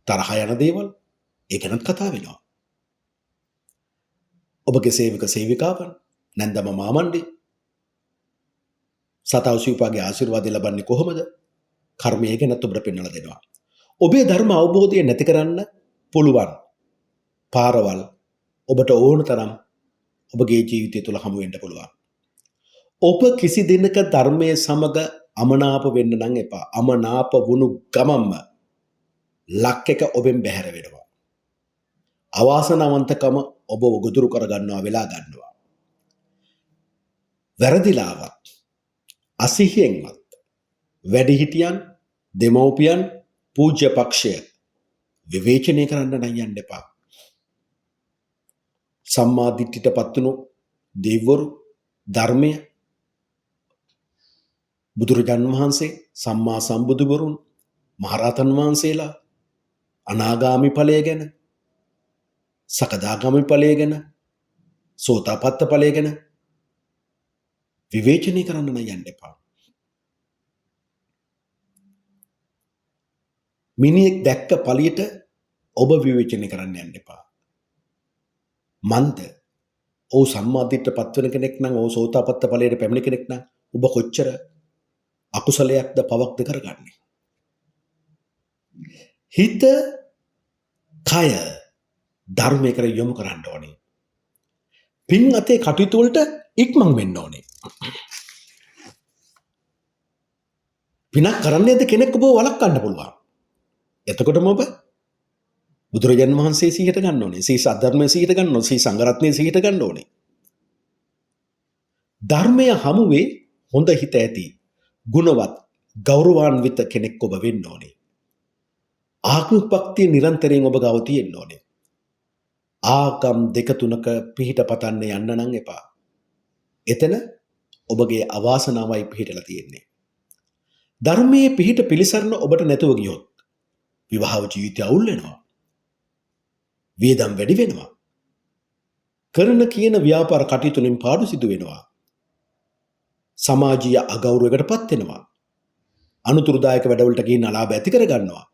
තරහ යන දේවල් ඒ ගැනත් කතා වෙනවා. ඔබගේ සේවක සේවිකාවන් නැන්දම මාමණ්ඩි සතවසීපාගේ ආශිර්වාදය ලබන්නේ කොහොමද? කර්මය ගැනත් ඔබට පෙන්වලා දෙනවා. ඔබේ ධර්ම අවබෝධය නැති කරන්න පුළුවන් පාරවල් ඔබට ඕන තරම් ඔබගේ ජීවිතය තුළ හමු වෙන්න පුළුවන්. ඔබ කිසි දිනක ධර්මයේ සමග අමනාප වෙන්න නම් එපා. අමනාප වුණු ගමන්ම ලක් එක ඔබෙන් බැහැර වෙනවා. අවාසනාවන්තකම ඔබ ගොදුරු කර ගන්නවා, වෙලා ගන්නවා. වැරදිලාවත් අසිහියෙන්වත් වැඩිහිටියන්, දෙමව්පියන්, පූජ්‍ය පක්ෂය විවේචනය කරන්න නම් යන්න එපා. සම්මා දිට්ඨියටපත් වුණු දෙවිවරු, ධර්මය, බුදුරජාණන් වහන්සේ, සම්මා සම්බුදුවරුන්, මහරහතන් වහන්සේලා, අනාගාමි ඵලය ගැන, සකදාගාමි ඵලය ගැන, සෝතාපට්ට ඵලය ගැන විවේචනය කරන්න නම් යන්න එපා. මිනිහෙක් දැක්ක ඵලියට ඔබ විවේචනය කරන්න යන්න එපා. මන්ද ඔව් සම්මාදිට්ඨියටපත් වෙන කෙනෙක් නම්, ඔව් සෝතාපට්ට ඵලයට පැමිණි කෙනෙක් නම් ඔබ කොච්චර අකුසලයක්ද පවක්ද කරගන්නේ? හිත, කය ධර්මයේ කර යොමු කරන්න ඕනේ. පින් අතේ කටයුතු වලට ඉක්මන් වෙන්න ඕනේ. පිනක් කරන්නේද කෙනෙක් ඔබ වළක්වන්න පුළුවන්. එතකොටම ඔබ බුදුරජාණන් වහන්සේ සිහියට ගන්න ඕනේ. සී සද්ධර්මයේ සිහියට ගන්න ඕනේ. සී සංඝරත්නයේ සිහියට ගන්න ඕනේ. ධර්මය හමුවේ හොඳ හිත ඇති, ගුණවත්, ගෞරවාන්විත කෙනෙක් ඔබ වෙන්න ඕනේ. ආත්ම භක්තිය නිරන්තරයෙන් ඔබ ගාව තියෙන්න ඕනේ. ආගම් දෙක තුනක පිහිට පතන්න යන්න නම් එපා. එතන ඔබගේ අවාසනාවයි පිහිටලා තියෙන්නේ. ධර්මයේ පිහිට පිළිසරණ ඔබට නැතුව ගියොත් විවාහ ජීවිතය අවුල් වෙනවා. වියදම් වැඩි වෙනවා. කරන කියන ව්‍යාපාර කටයුතු වලින් පාඩු සිදු වෙනවා. සමාජීය අගෞරවයකටපත් වෙනවා. අනුතුරුදායක වැඩවලට ගිහින් අලාභ ඇති කර ගන්නවා.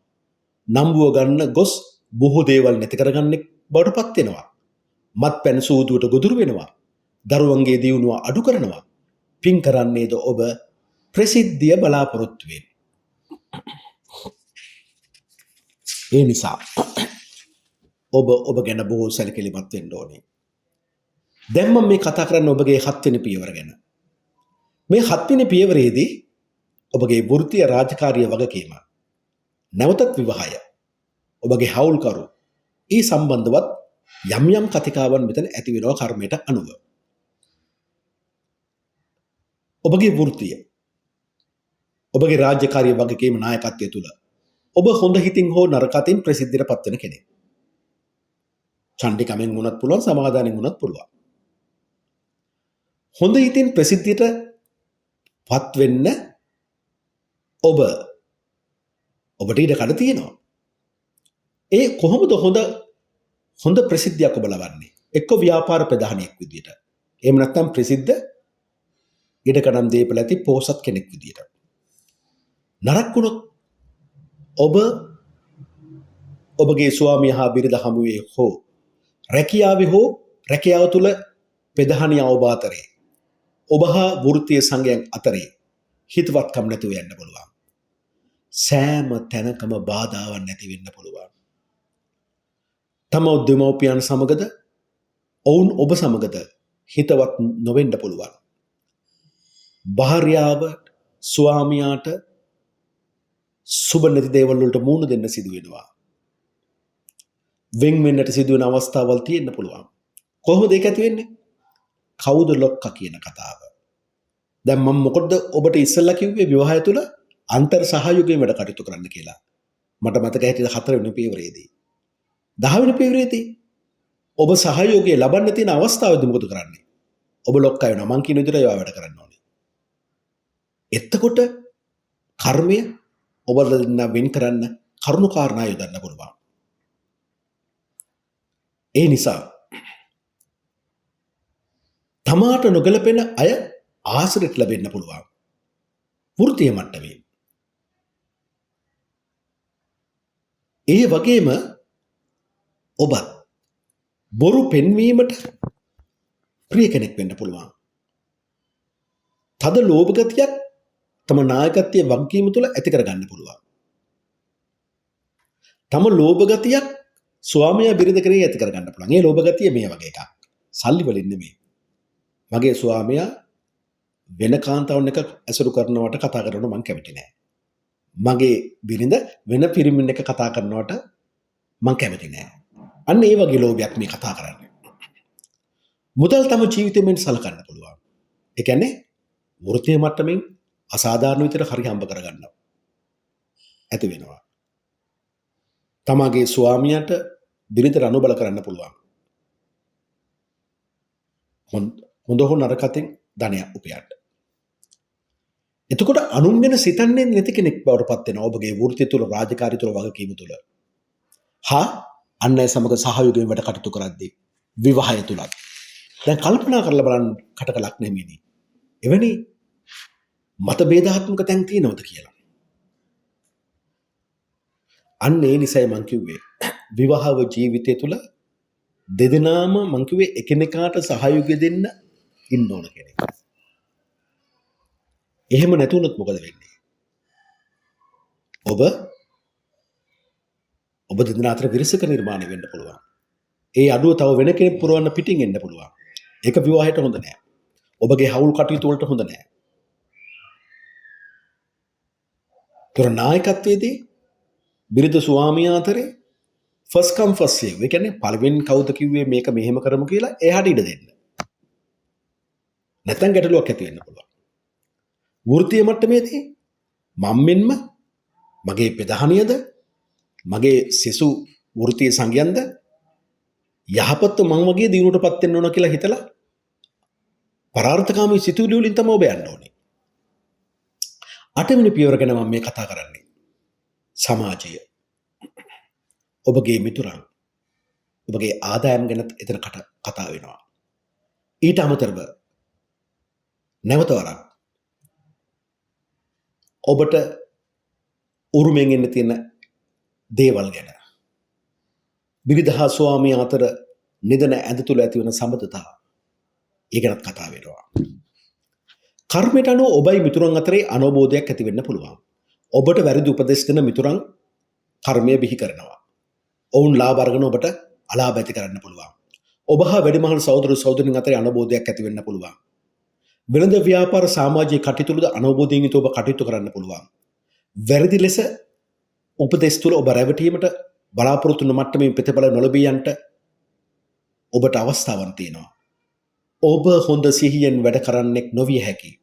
නම්බුව ගන්න ගොස් බොහෝ දේවල් නැති කරගන්නේ බවටපත් වෙනවා. මත්පැන් සූදුවට ගොදුරු වෙනවා. දරුවන්ගේ දියුණුව අඩු කරනවා. පින් කරන්නේද ඔබ ප්‍රසිද්ධිය බලාපොරොත්තු වෙන්නේ. ඒ නිසා ඔබ ගැන බොහෝ සැලකිලිමත් වෙන්න ඕනේ. දැන් මම මේ කතා කරන්නේ ඔබගේ 7 වෙනි පියවර ගැන. මේ 7 වෙනි පියවරේදී ඔබගේ වෘත්තීය රාජකාරිය වගකීම, නැවතත් විවාහය, ඔබගේ හවුල්කරු ඒ සම්බන්ධවත් යම් කතිකාවන් මෙතන ඇති වෙනවා කර්මයට අනුව. ඔබගේ වෘත්තීය, ඔබගේ රාජකාරිය වගකීම නායකත්වය තුල ඔබ හොඳ හිතින් හෝ නරක අතින් ප්‍රසිද්ධියට පත් වෙන කෙනෙක්. චණ්ඩිකමෙන් වුණත් පුළුවන්, සමාදානෙන් වුණත් පුළුවන්. හොඳ හිතින් ප්‍රසිද්ධියට පත් වෙන්න ඔබට ඉඩ කඩ තියෙනවා. ඒ කොහොමද හොඳ ප්‍රසිද්ධියක් ඔබ ලබන්නේ? එක්ක ව්‍යාපාර ප්‍රධානියෙක් විදියට, එහෙම නැත්නම් ප්‍රසිද්ධ ඉඩකඩම් දීපල ඇති පොහොසත් කෙනෙක් විදියට. නරක වුණොත් ඔබ ඔබගේ ස්වාමියා හා බිරිඳ හමුවේ හෝ රැකියාවේ හෝ රැකියාව තුළ පෙදහනිය ඔබ අතරේ ඔබ හා වෘත්තීය සංගයන් අතරේ හිතවත්කම් නැතුව යන්න පුළුවන්. සෑම තැනකම බාධාවක් නැති වෙන්න පුළුවන්. තම දෙමව්පියන් සමගද ඔවුන් ඔබ සමගද හිතවත් නොවෙන්න පුළුවන්. භාර්යාව ස්වාමියාට සුබ නැති දේවල් වලට මුහුණ දෙන්න සිදු වෙනවා. වෙන් වෙන්නට සිදුවෙන අවස්ථාවල් තියෙන්න පුළුවන්. කොහොමද ඒක ඇති වෙන්නේ? කවුද ලොක්කා කියන කතාව. දැන් මම මොකද ඔබට ඉස්සෙල්ලා කිව්වේ විවාහය තුල අන්තර් සහයෝගයෙන් වැඩ කටයුතු කරන්න කියලා. මට මතක හිටියද 4 වෙනි පියවරේදී. 10 වෙනි පියවරේදී ඔබ සහයෝගය ලබන්න තියෙන අවස්ථාවේදී මොකද කරන්නේ? ඔබ ලොක්කා වෙනවා. මං කියන විදිහට ඒවා වැඩ කරන්න ඕනේ. එතකොට කර්මය ඔබ දෙන්න වෙන් කරන්න කරුණු කාරණා යොදන්න පුළුවන්. ඒ නිසා තමාට නොගැලපෙන අය ආශ්‍රයත් ලැබෙන්න පුළුවන්. වෘත්තීය මට්ටමේ. ඒ වගේම ඔබත් බොරු පෙන්වීමට ප්‍රිය කෙනෙක් වෙන්න පුළුවන්. තද ලෝභ ගතියක් තම නායකත්වයේ වගකීම තුළ ඇති කරගන්න පුළුවන්. තම ලෝභ ගතියක් ස්වාමියා බිරිඳ කරේ ඇති කරගන්න පුළුවන්. ඒ ලෝභ ගතිය මේ වගේ එකක්. සල්ලි වලින් නෙමෙයි. මගේ ස්වාමියා වෙන කාන්තාවන් එක ඇසුරු කරනවට කතා කරනවට මම කැමති නෑ. මගේ බිරිඳ වෙන පිරිමින් එක කතා කරනවට මම කැමති නෑ. අන්න ඒ වගේ ලෝභයක් මේ කතා කරන්නේ. මුදල් තම ජීවිතයෙන් සලකන්න පුළුවන්. ඒ කියන්නේ වෘත්තීය මට්ටමින් අසාධාරණ විදිහට හරි හම්බ කරගන්නවා. ඇති වෙනවා. තමාගේ ස්වාමියාට බිරිඳට අනුබල කරන්න පුළුවන්. හොඳ හෝ නරක අතින් ධනය උපයන්න. එතකොට අනුන් ගැන සිතන්නේ නැති කෙනෙක් බවට පත් වෙනවා ඔබගේ වෘත්තිය තුළ රාජකාරී තුළ වගකීම තුළ. හා අන් අය සමග සහයෝගයෙන් වැඩ කටයුතු කරද්දී විවාහය තුලත්. දැන් කල්පනා කරලා බලන්න කටක ලක්නෙමෙනි. එවැනි මතභේදාත්මක තැන් තියෙනවද කියලා. අන්න ඒ නිසයි මං කිව්වේ විවාහව ජීවිතය තුළ දෙදෙනාම මං කිව්වේ එකිනෙකාට සහයෝගය දෙන්න ඉන්න ඕන කෙනෙක්. එහෙම නැතුනොත් මොකද වෙන්නේ? ඔබ දෙදෙනා අතර විරසක නිර්මාණය වෙන්න පුළුවන්. ඒ අඩුව තව වෙන කෙනෙක් පුරවන්න පිටින් එන්න පුළුවන්. ඒක විවාහයට හොඳ නෑ. ඔබගේ හවුල් කටයුතු වලට හොඳ නෑ. තොර නායකත්වයේදී බිරිඳ ස්වාමියා අතරේ ෆස්ට් කම් ෆස්ට් සර්ව්. ඒ කියන්නේ පළවෙනි කවුද කිව්වේ මේක මෙහෙම කරමු කියලා එයාට ඉඩ දෙන්න. නැත්නම් ගැටලුවක් ඇති වෙන්න පුළුවන්. වෘත්තීය මට්ටමේදී මම මෙන්ම මගේ ප්‍රධානියද මගේ සෙසු වෘත්තීය සංගයන්ද යහපත් මං වගේ දියුණුවටපත් වෙන්න ඕන කියලා හිතලා පරාර්ථකාමී සිතුවිලි වලින් තමයි ඔබ යන්න ඕනේ. 8 වෙනි පියවර ගැන මම මේ කතා කරන්නේ. සමාජය. ඔබගේ මිතුරන්. ඔබගේ ආදායම් ගැන එතන කතා වෙනවා. ඊට අමතරව නැවත වරක් ඔබට උරුමෙන් එන්න තියෙන දේවල් ගැන. බිරිඳ හා ස්වාමියා අතර නිදන ඇඳ තුළ ඇති වෙන සම්බන්ධතාව. ඒ ගැනත් කතා වෙනවා. කර්මයට අනුව ඔබයි මිතුරන් අතරේ අනවබෝධයක් ඇති වෙන්න පුළුවන්. ඔබට වැරදි උපදෙස් දෙන මිතුරන් කර්මය බිහි කරනවා. ඔවුන් ලාභ අරගෙන ඔබට අලාභ ඇති කරන්න පුළුවන්. ඔබ හා වැඩිමහල් සහෝදර සහෝදරියන් අතරේ අනවබෝධයක් ඇති වෙන්න පුළුවන්. වෙළඳ ව්‍යාපාර සමාජීය කටයුතුවලද අනවබෝධයෙන් යුතුව ඔබ කටයුතු කරන්න පුළුවන්. වැරදි ලෙස උපදෙස් තුළ ඔබ රැවටීමට බලාපොරොත්තු වන මට්ටමින් ප්‍රතිඵල නොලැබී යන්නට ඔබට අවස්ථාවක් තියෙනවා. ඔබ හොඳ සිහියෙන් වැඩ කරන්නෙක් නොවිය හැකියි.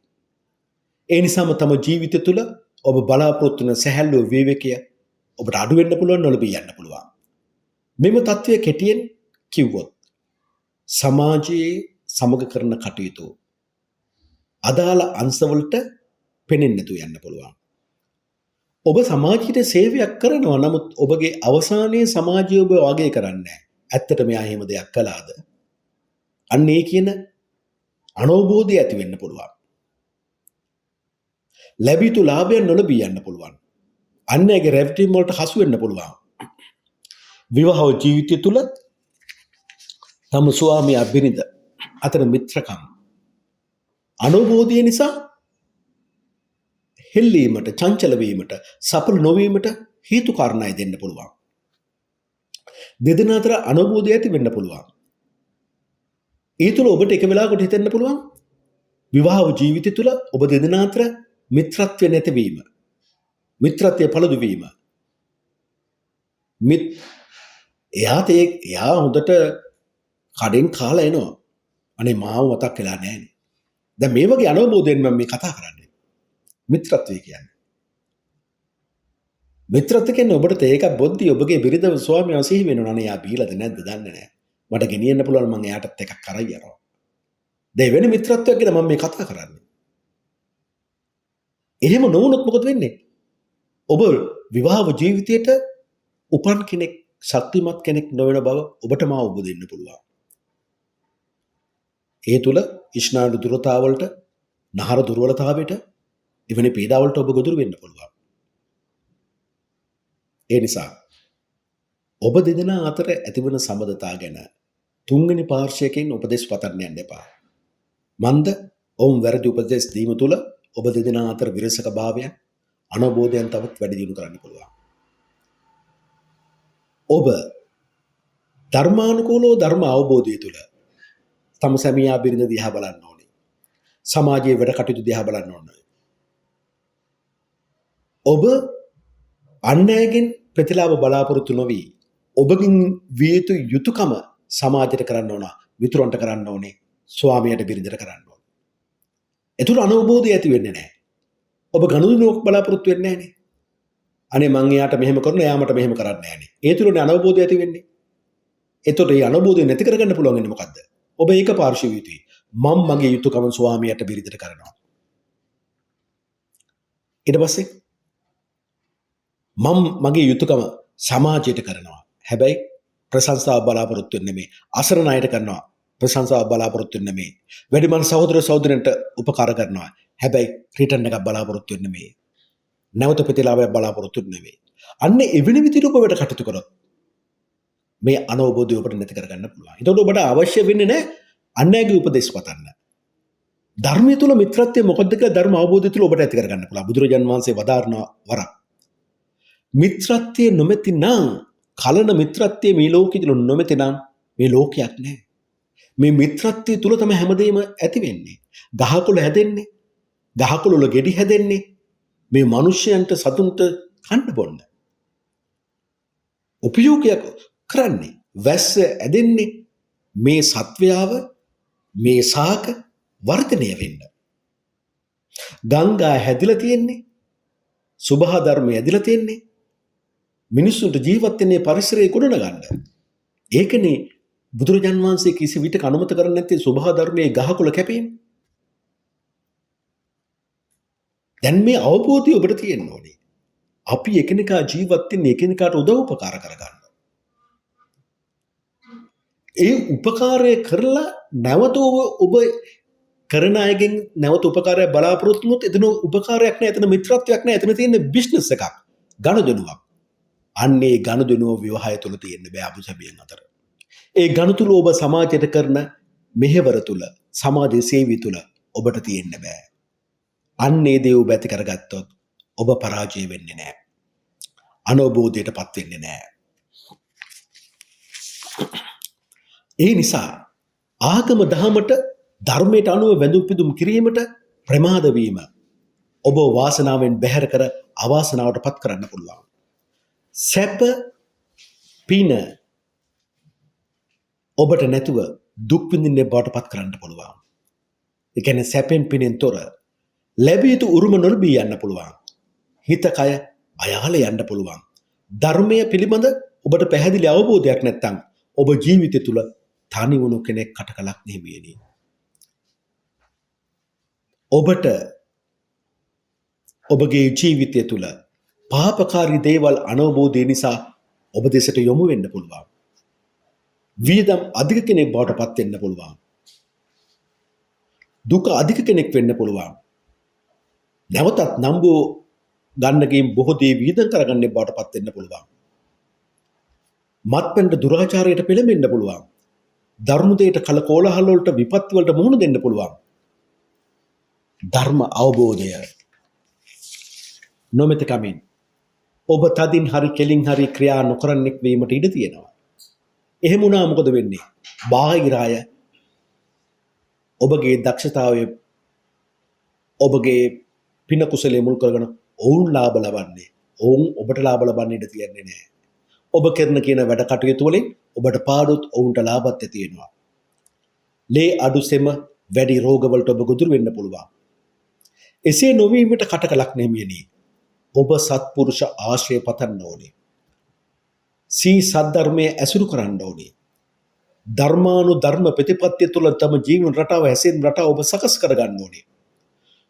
ඒ නිසාම තම ජීවිතය තුළ ඔබ බලාපොරොත්තු වන සැහැල්ලුව විවේකය ඔබට අඩු වෙන්න පුළුවන්, නොලැබී යන්න පුළුවන්. මෙම තත්ත්වය කෙටියෙන් කිව්වොත් සමාජයේ සමග කරන කටයුතු අදාළ අංශවලට පෙනෙන්නේ නැතුව යන්න පුළුවන්. ඔබ සමාජයට සේවයක් කරනවා, නමුත් ඔබගේ අවසානයේ සමාජය ඔබ වගේ කරන්නේ නැහැ. ඇත්තට මෙයා එහෙම දෙයක් කළාද? අන්න ඒ කියන අනවබෝධය ඇති වෙන්න පුළුවන්. ලැබිය යුතු ලාභයන් නොලැබී යන්න පුළුවන්. අන් අයගේ රැවටීම් වලට හසු වෙන්න පුළුවන්. විවාහ ජීවිතය තුළ තම ස්වාමියා බිරිඳ අතර මිත්‍රකම් අනුභෝධය නිසා හෙල්ලීමට, චංචල වීමට, සඵල නොවීමට හේතු කාරණායි දෙන්න පුළුවන්. දෙදෙනා අතර අනුභෝධය ඇති වෙන්න පුළුවන්. ඒ තුළ ඔබට එක වෙලාවකට හිතෙන්න පුළුවන් විවාහ ජීවිතය තුළ ඔබ දෙදෙනා අතර මිත්‍රත්වය නැතිවීම, මිත්‍රත්වය පළුදු වීම. එයා හොඳට කඩෙන් කාලා එනවා. අනේ මාව මතක් වෙලා නැහැ. දැන් මේ වගේ අනුභෝධයෙන් මම මේ කතා කරන්නේ. මිත්‍රත්වය කියන්නේ. මිත්‍රත්වය කියන්නේ ඔබට තේකක් බොද්දි ඔබගේ බිරිඳ ස්වාමියා සිහි වෙනවා. අනේ යා බීලාද නැද්ද දන්නේ නැහැ. මට ගෙනියන්න පුළුවන් මම එයාටත් එකක් කරයි යනවා. දෙවෙනි මිත්‍රත්වයක් ගැන මම මේ කතා කරන්නේ. එහෙම නොවුනොත් මොකද වෙන්නේ? ඔබ විවාහ ජීවිතයට උපන් කෙනෙක්, ශක්තිමත් කෙනෙක් නොවන බව ඔබට මා ඔබ දෙන්න පුළුවන්. ඒ තුළ ඉස්නාඩු දුරතාවලට, නහර දුර්වලතාවයට, එවැනි පීඩාවලට ඔබ ගොදුරු වෙන්න පුළුවන්. ඒ නිසා ඔබ දෙදෙනා අතර ඇතිවන සම්බන්ධතා ගැන තුන්වෙනි පාර්ශ්වයකින් උපදෙස් පතන්න යන්න එපා. මන්ද ඔවුන් වැරදි උපදෙස් දීම තුළ ඔබ දෙදෙනා අතර විරසක භාවයන්, අනවබෝධයන් තවත් වැඩි දියුණු කරන්න පුළුවන්. ඔබ ධර්මානුකූලව ධර්ම අවබෝධය තුළ තම සැමියා බිරිඳ දිහා බලන්න ඕනේ. සමාජයේ වැඩ කටයුතු දිහා බලන්න ඕනේ. ඔබ අන් අයගෙන් ප්‍රතිලාභ බලාපොරොත්තු නොවි ඔබකින් විය යුතු යුතුයකම සමාජයට කරන්න ඕන, මිතුරන්ට කරන්න ඕනේ, ස්වාමියාට බිරිඳට කරන්න ඕනේ. ඒතුළ අනවබෝධය ඇති වෙන්නේ නැහැ. ඔබ ගනුදෙනුවක් බලාපොරොත්තු වෙන්නේ නැහනේ. අනේ මං එයාට මෙහෙම කරනවා, එයා මට මෙහෙම කරන්නේ නැහනේ. ඒ තුළනේ අනවබෝධය ඇති වෙන්නේ. ඒතකොට මේ අනවබෝධය නැති කරගන්න පුළුවන් වෙන්නේ මොකද්ද? ඔබ ඒක පාර්ශ්ව යුතුයි. මම මගේ යුතුයකම ස්වාමියාට බිරිඳට කරනවා. ඊට පස්සේ මම මගේ යුතුයකම සමාජයට කරනවා. හැබැයි ප්‍රශංසාව බලාපොරොත්තු වෙන්නේ නෙමෙයි. අසරණ අයට කරනවා. ප්‍රශංසාව බලාපොරොත්තු වෙන්නේ නෙමෙයි. වැඩිමහල් සහෝදර සහෝදරයන්ට උපකාර කරනවා. හැබැයි රිටර්න් එකක් බලාපොරොත්තු වෙන්නේ නෙමෙයි. නැවත ප්‍රතිලාභයක් බලාපොරොත්තු වෙන්නේ නෙමෙයි. අන්න එවැනි විදිහට ඔබ වැඩ කටයුතු කරොත් මේ අනවබෝධය ඔබට නැති කරගන්න පුළුවන්. ඒතකොට ඔබට අවශ්‍ය වෙන්නේ නැහැ අන්‍යගේ උපදෙස් පතන්න. ධර්මයේ තුල මිත්‍රත්වය මොකක්ද කියලා ධර්ම අවබෝධය තුල ඔබට ඇති කරගන්න පුළුවන්. බුදුරජාන් වහන්සේ වදාारण වරක්. මිත්‍රත්වයේ නොමැති නම්, කලන මිත්‍රත්වයේ මේ ලෝකෙ තුල නොමැති නම් මේ ලෝකයක් නැහැ. මේ මිත්‍රත්වයේ තුල තමයි හැමදේම ඇති වෙන්නේ. ගහකොළ හැදෙන්නේ, ගහකොළ වල ගෙඩි හැදෙන්නේ මේ මිනිස්යන්ට සතුන්ට කන්න බොන්න. උපයෝගයක් කරන්නේ වැස්ස ඇදෙන්නේ මේ සත්වයාව, මේ සාක වර්ධනය වෙන්න. ගංගා හැදිලා තියෙන්නේ, සුභා ධර්මය ඇදිලා තියෙන්නේ මිනිස්සුන්ට ජීවත් වෙන්නේ පරිසරයේ ගොඩනගන්න. ඒකනේ බුදුරජාන් වහන්සේ කිසි විටක අනුමත කරන්නේ නැත්තේ සුභා ධර්මයේ ගහකොළ කැපීම. දැන් මේ අවබෝධය ඔබට තියෙන්න ඕනේ. අපි එකිනෙකා ජීවත් වෙන්නේ එකිනෙකාට උදව් උපකාර කරගන්න. ඒ උපකාරය කරලා නැවත ඔබ කරන අයගෙන් නැවත උපකාරය බලාපොරොත්තු වුණොත් එතන උපකාරයක් නෑ, එතන මිත්‍රත්වයක් නෑ, එතන තියෙන බිස්නස් එකක්, ගනුදෙනුවක්. අන්නේ ගනුදෙනුව විවාහය තුළ තියෙන්න බෑ අබුසබියන් අතර. ඒ ගනුතුල ඔබ සමාජයට කරන මෙහෙවර තුළ, සමාජයේ සේවය තුළ ඔබට තියෙන්න බෑ. අන්නේ දේ ඔබ ඇති කරගත්තොත් ඔබ පරාජය වෙන්නේ නෑ. අනවබෝධයටපත් වෙන්නේ නෑ. ඒ නිසා ආගම දහමට, ධර්මයට අනුව වැඳුම් පිදුම් කිරීමට ප්‍රමාද වීම ඔබ වාසනාවෙන් බැහැර කර අවාසනාවට පත් කරන්න පුළුවන්. සැප පින ඔබට නැතුව දුක් විඳින්නේ බවට පත් කරන්න පුළුවන්. ඒ කියන්නේ සැපෙන් පිනෙන් තොර ලැබිය යුතු උරුම නොලබී යන්න පුළුවන්. හිත කය අයාල යන්න පුළුවන්. ධර්මයේ පිළිබඳ ඔබට පැහැදිලි අවබෝධයක් නැත්නම් ඔබ ජීවිතය තුළ තනි වුණු කෙනෙක් කටකලක් නෙමෙයි. ඔබට ඔබගේ ජීවිතය තුළ පාපකාරී දේවල් අනවබෝධය නිසා ඔබ දෙසට යොමු වෙන්න පුළුවන්. වියදම් අධික කෙනෙක් බවට පත් වෙන්න පුළුවන්. දුක අධික කෙනෙක් වෙන්න පුළුවන්. නැවතත් නම්බු ගන්නකින් බොහෝ දේ වියදම් කරගන්න බවට පත් වෙන්න පුළුවන්. මත්පැන්ට දුරාචාරයට පෙළඹෙන්න පුළුවන්. ධර්ම දෙයට කලකෝලහල වලට විපත්ති වලට මුහුණ දෙන්න පුළුවන්. ධර්ම අවබෝධය නොමෙත කමින් ඔබ තදින් හරි කෙලින් හරි ක්‍රියා නොකරන්නෙක් වීමට ඉඩ තියෙනවා. එහෙම වුණා මොකද වෙන්නේ? බාහිර අය ඔබගේ දක්ෂතාවය ඔබගේ පින කුසලයේ මුල් කරගෙන ඔවුන් ලාභ ලබන්නේ. ඔවුන් ඔබට ලාභ ලබන්න ඉඩ තියන්නේ නැහැ. ඔබ කරන කියන වැඩ කටයුතු වලින් ඔබට පාඩුත් ඔවුන්ට ලාභත් ඇති වෙනවා. ලේ අඩු සෙම වැඩි රෝගවලට ඔබ ගොදුරු වෙන්න පුළුවන්. එසේ නොවීමට කටකලක් නෙමියනි. ඔබ සත්පුරුෂ ආශ්‍රය පතන්න ඕනේ. සී සද්ධර්මයේ ඇසුරු කරන්න ඕනේ. ධර්මානුධර්ම ප්‍රතිපත්තිය තුළ තම ජීවන රටාව හැසිරෙන රටාව ඔබ සකස් කරගන්න ඕනේ.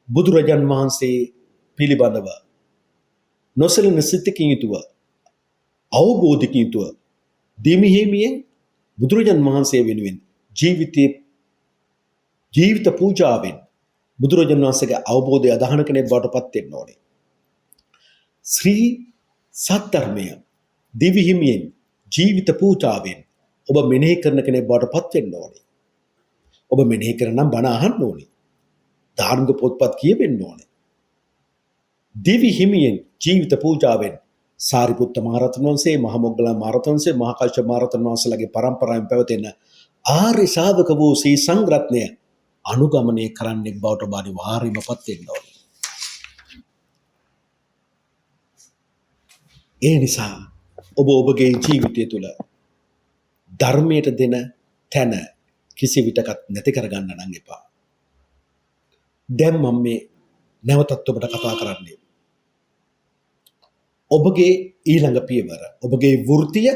බුදුරජාන් වහන්සේ පිළිබඳව නොසැලෙන සිතකින් යුතුව අවබෝධකින් යුතුව දිමිහිමියෙන් බුදුරජාන් වහන්සේ වෙනුවෙන් ජීවිත පූජාවෙන් බුදුරජාන් වහන්සේගේ අවබෝධය අදහන කෙනෙක් බවට පත් වෙන්න ඕනේ. ශ්‍රී සද්ධර්මය දිවිහිමියෙන් ජීවිත පූජාවෙන් ඔබ මෙනෙහි කරන කෙනෙක් බවට පත් වෙන්න ඕනේ. ඔබ මෙනෙහි කරනම් බණ අහන්න ඕනේ. ධාර්මික පොත්පත් කියවෙන්න ඕනේ. දිවිහිමියෙන් ජීවිත පූජාවෙන් සාරිපුත්ත මහරහතන් වහන්සේ, මහ මොග්ගලන් මහරහතන් වහන්සේ, මහා කශ්‍යප මහරහතන් වහන්සේලාගේ පරම්පරාවෙන් පැවතෙන ආර්ය ශාවක වූ සී සංඝරත්නය අනුගමනය කරන්නෙක් බවට ඔබ අනිවාර්යයෙන්ම පත් වෙන්න ඕනේ. ඒ නිසා ඔබ ඔබගේ ජීවිතය තුළ ධර්මයට දෙන තැන කිසි විටකත් නැති කරගන්න නම් එපා. දැන් මම මේ නැවතත් ඔබට කතා කරන්නේ ඔබගේ ඊළඟ පියවර, ඔබගේ වෘත්තිය,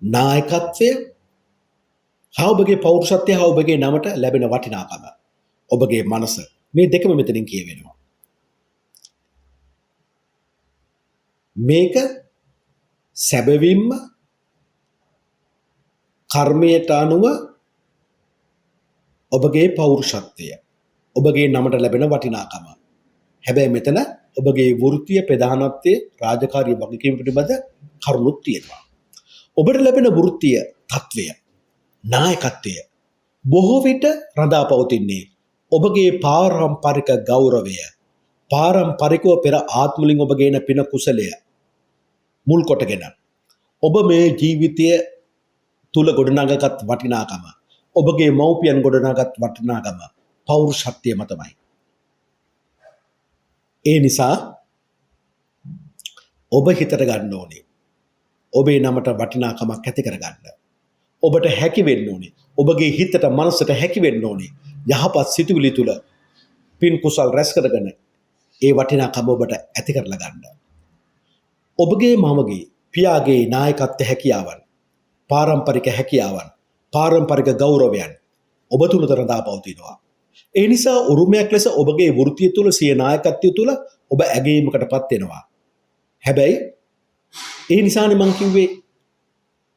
නායකත්වය, හා ඔබගේ පෞරුෂත්වය, හා ඔබගේ නමට ලැබෙන වටිනාකම, ඔබගේ මනස, මේ දෙකම මෙතනින් කියවෙනවා. මේක සැබවින්ම කර්මයට අනුව ඔබගේ පෞරුෂත්වය, ඔබගේ නමට ලැබෙන වටිනාකම. හැබැයි මෙතන ඔබගේ වෘත්තීය ප්‍රධානත්වයේ රාජකාරී වගකීම් පිළිබඳ කරුණුත් තියෙනවා. ඔබට ලැබෙන වෘත්තීය තත්වය, නායකත්වය බොහෝ විට රඳා පවතින්නේ ඔබගේ පාරම්පරික ගෞරවය, පාරම්පරිකව පෙර ආත්මවලින් ඔබ ගේන පින කුසලය මුල් කොටගෙන ඔබ මේ ජීවිතය තුල ගොඩනගාගත් වටිනාකම, ඔබගේ මව්පියන් ගොඩනගාගත් වටිනාකම පෞරුෂත්වය මතමයි. ඒ නිසා ඔබ හිතට ගන්න ඕනේ. ඔබේ නමට වටිනාකමක් ඇති කරගන්න. ඔබට හැකි වෙන්න ඕනේ. ඔබගේ හිතට මනසට හැකි වෙන්න ඕනේ. යහපත් සිතුවිලි තුල පින් කුසල් රැස් කරගෙන ඒ වටිනාකම ඔබට ඇති කරලා ගන්න. ඔබගේ මමගේ පියාගේ නායකත්ව හැකියාවන්, පාරම්පරික හැකියාවන්, පාරම්පරික ගෞරවයන් ඔබ තුල රඳා පවතිනවා. ඒ නිසා උරුමයක් ලෙස ඔබගේ වෘත්තිය තුල, සිය නායකත්වය තුල ඔබ ඇගීමකටපත් වෙනවා. හැබැයි ඒ නිසානේ මං කිව්වේ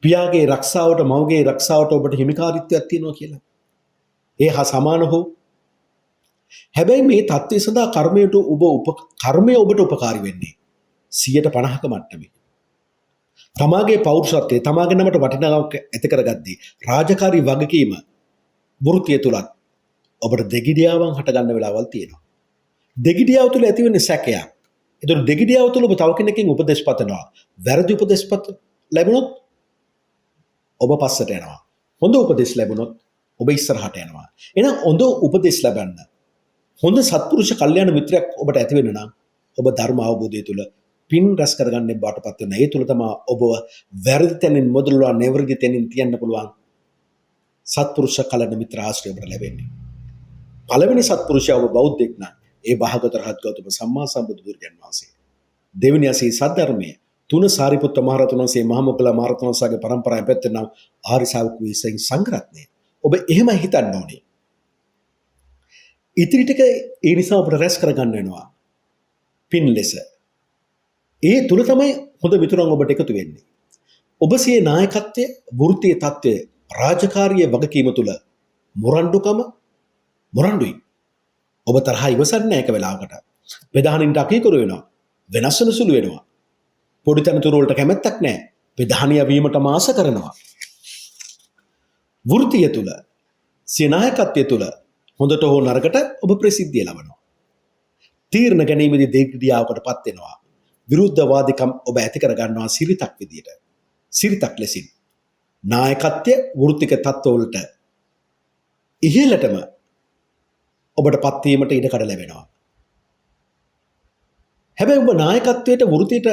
පියාගේ රක්ෂාවට, මවගේ රක්ෂාවට ඔබට හිමිකාරීත්වයක් තියෙනවා කියලා. ඒ හා සමාන හෝ. හැබැයි මේ தත්ත්වය සඳහා කර්මය ඔබට උපකාරී වෙන්නේ 50%ක මට්ටමේ. තමාගේ පෞරුෂත්වය, තමාගේ නමට වටිනාකමක් ඇති කරගද්දී රාජකාරී වගකීම වෘත්තිය තුලත් ඔබට දෙගිඩියාවන් හට ගන්න වෙලාවල් තියෙනවා. දෙගිඩියාව තුල ඇති වෙන්නේ සැකයක්. ඒතර දෙගිඩියාව තුල ඔබ තව කෙනකින් උපදෙස් පතනවා. වැරදි උපදෙස් ලැබුණොත් ඔබ පස්සට යනවා. හොඳ උපදෙස් ලැබුණොත් ඔබ ඉස්සරහට යනවා. එහෙනම් හොඳ උපදෙස් ලබන්න, හොඳ සත්පුරුෂ කල්යාණ මිත්‍රයෙක් ඔබට ඇති වෙන්න නම් ඔබ ධර්ම අවබෝධය තුල පින් රැස් කරගන්න බාටපත් වෙන. ඒ තුල තමයි ඔබ වැරදි තැනින් මොදලුවා නැවරදි තැනින් තියන්න පුළුවන් සත්පුරුෂ කල්යාණ මිත්‍ර ආශ්‍රය ඔබට ලැබෙන්නේ. පළවෙනි සත්පුරුෂයා ඔබ බෞද්ධෙක් නම් ඒ භාගවත රහත් ගෞතම සම්මා සම්බුදු දුර්ජන් වහන්සේ. දෙවෙනි අසී සද්ධර්මයේ තුන සාරිපුත්ත මහරහතන් වහන්සේ, මහ මොග්ගලන් මහරහතන් වහන්සේගේ පරම්පරාවෙන් පැත්තෙන් නම් ආර්ය ශාවක විශ්ෙන් සංඝරත්නය. ඔබ එහෙම හිතන්න ඕනේ. ඉතිරි ටික ඒ නිසා ඔබට රැස් කරගන්න වෙනවා පින් ලෙස. ඒ තුල තමයි හොඳ මිතුරන් ඔබට එකතු වෙන්නේ. ඔබ සිය නායකත්වයේ, වෘත්තීය තත්ත්වයේ, රාජකාරියේ වගකීම තුල මොරණ්ඩුයි. ඔබ තරහ ඉවසන්නේ නැහැ එක වෙලාවකට. ප්‍රධානින්ට අකීකරු වෙනවා. වෙනස් වෙන සුළු වෙනවා. පොඩි තනතුරු වලට කැමැත්තක් නැහැ. ප්‍රධානිය වීමට ආස කරනවා. වෘත්තිය තුල, සිය නායකත්වය තුල හොඳට හෝ නරකට ඔබ ප්‍රසිද්ධිය ලබනවා. තීරණ ගැනීමේදී දෙගිඩියාවකටපත් වෙනවා. විරුද්ධවාදිකම් ඔබ ඇති කර ගන්නවා සිරිතක් විදියට. සිරිතක් ලෙසින්. නායකත්වය වෘත්තික තත්ත්වවලට ඉහළටම ඔබට පත් වීමට ඉඩ කඩ ලැබෙනවා. හැබැයි ඔබ නායකත්වයට වෘත්තියට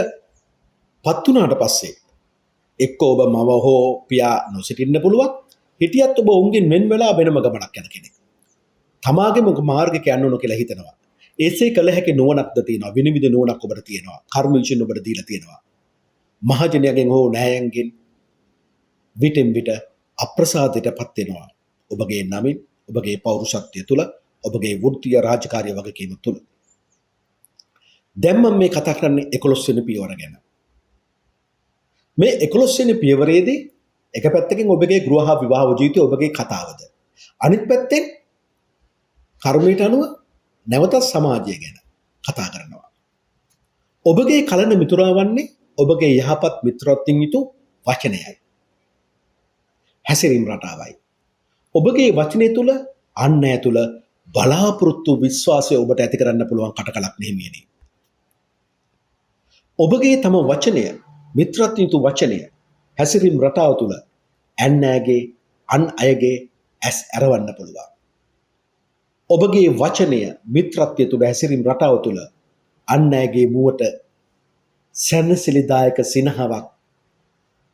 පත් වුණාට පස්සේ එක්ක ඔබ මව හෝ පියා නොසිටින්න පුළුවන්. හිටියත් ඔබ උන්ගෙන් වෙන් වෙලා වෙනම ගමනක් යන කෙනෙක්. තමාගේම මාර්ගයක යන්න ඕන කියලා හිතනවා. ඒසේ කළ හැකි නුවණක්ද තියෙනවා. විනිවිද නුවණක් ඔබට තියෙනවා. කර්ම විශ්ින් ඔබට දීලා තියෙනවා. මහජනයාගෙන් හෝ නෑයන්ගෙන් විටින් විට අප්‍රසාදයටපත් වෙනවා. ඔබගේ නමින්, ඔබගේ පෞරුෂත්වය තුළ, ඔබගේ වෘත්තීය රාජකාරී වගකීම තුළ. දැන් මම මේ කතා කරන්නේ 11 වෙනි පියවර ගැන. මේ 11 වෙනි පියවරේදී එක පැත්තකින් ඔබගේ ගෘහ හා විවාහ ජීවිතය ඔබගේ කතාවද. අනිත් පැත්තෙන් කර්මයට අනුව නැවතත් සමාජය ගැන කතා කරනවා. ඔබගේ කලන මිතුරා වන්නේ ඔබගේ යහපත් මිත්‍රත්වයෙන් යුතු වචනයයි. හැසිරීම් රටාවයි. ඔබගේ වචනය තුළ අන් අය තුළ බලාපොරොත්තු විශ්වාසය ඔබට ඇති කරන්න පුළුවන් කටකලක් නෙමෙයි. ඔබගේ තම වචනය, මිත්‍රත්වයෙන් යුතු වචනය, හැසිරීම් රටාව තුළ අන් අයගේ ඇස් ඇරවන්න පුළුවන්. ඔබගේ වචනය, මිත්‍රත්වය තුළ, හැසිරීම් රටාව තුළ අන් අයගේ මුවට සැනසිලිදායක සිනහවක්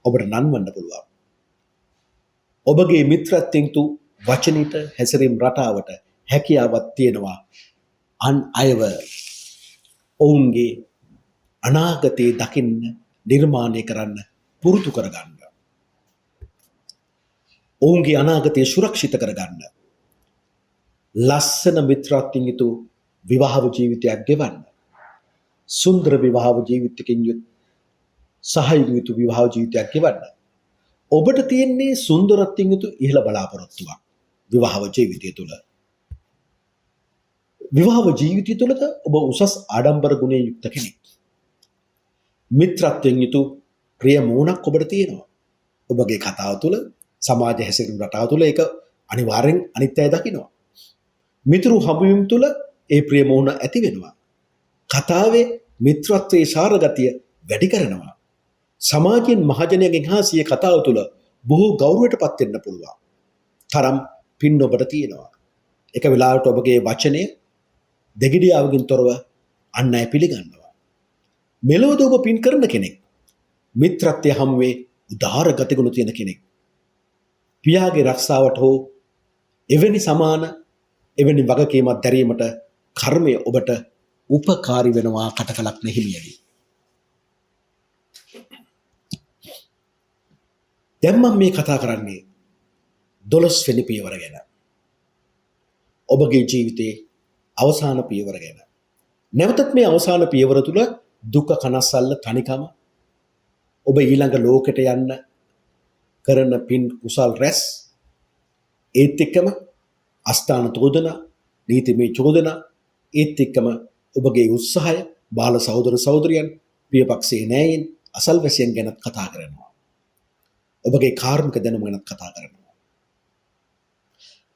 ඔබට නන්වන්න පුළුවන්. ඔබගේ මිත්‍රත්වයෙන් යුතු වචනයට, හැසිරීම් රටාවට හැකියාවක් තියෙනවා අන් අයව ඔවුන්ගේ අනාගතයේ දකින්න, නිර්මාණය කරන්න පුරුදු කරගන්න. ඔවුන්ගේ අනාගතය සුරක්ෂිත කරගන්න. ලස්සන මිත්‍රත්වයෙන් යුතු විවාහ ජීවිතයක් ගෙවන්න. සුන්දර විවාහ ජීවිතකින් යුත් සහයෝග යුතු විවාහ ජීවිතයක් ගෙවන්න. ඔබට තියෙන්නේ සුන්දරත්වයෙන් යුතු ඉහළ බලාපොරොත්තුවක් විවාහ ජීවිතය තුළ. විවාහ ජීවිතය තුළද ඔබ උසස් ආඩම්බර ගුණයෙන් යුක්ත කෙනෙක්. මිත්‍රත්වයෙන් යුතු ප්‍රිය මූණක් ඔබට තියෙනවා. ඔබගේ කතාව තුළ, සමාජ හැසිරීම් රටාව තුළ ඒක අනිවාර්යෙන් අනිත් අය දකිනවා. මිතුරු හමුවීම තුළ ඒ ප්‍රිය මූණ ඇති වෙනවා. කතාවේ මිත්‍රත්වයේ සාරගතිය වැඩි කරනවා. සමාජයෙන් මහජනයාගෙන් හා සිය කතාව තුළ බොහෝ ගෞරවයටපත් වෙන්න පුළුවන්. තරම් පින් ඔබට තියෙනවා. එක වෙලාවට ඔබගේ වචනය දෙගිඩියාවකින් තොරව අන් අය පිළිගන්නවා. මෙලොවද ඔබ පින් කරන කෙනෙක්. මිත්‍රත්වයේ හමුවේ උදාර ගතිගුණ තියෙන කෙනෙක්. පියාගේ රක්ෂාවට හෝ එවැනි වගකීමක් දැරීමට කර්මය ඔබට උපකාරී වෙනවා කටකලක් නෙහිමියදී. දැන් මම මේ කතා කරන්නේ 12 වෙනි පියවර ගැන. ඔබගේ ජීවිතයේ අවසාන පියවර ගැන. නැවතත් මේ අවසාන පියවර තුල දුක, කනස්සල්ල, තනිකම, ඔබ ඊළඟ ලෝකෙට යන්න කරන පින් කුසල් රැස්, ඒත් එක්කම අස්ථාන චෝදනා, නීතිමය චෝදනා, ඒත් එක්කම ඔබගේ උත්සාහය, බාල සහෝදර සහෝදරියන්, පියපක්ෂයේ නෑයින්, අසල්වැසියන් ගැනත් කතා කරනවා. ඔබගේ කාර්මික දැනුම ගැනත් කතා කරනවා.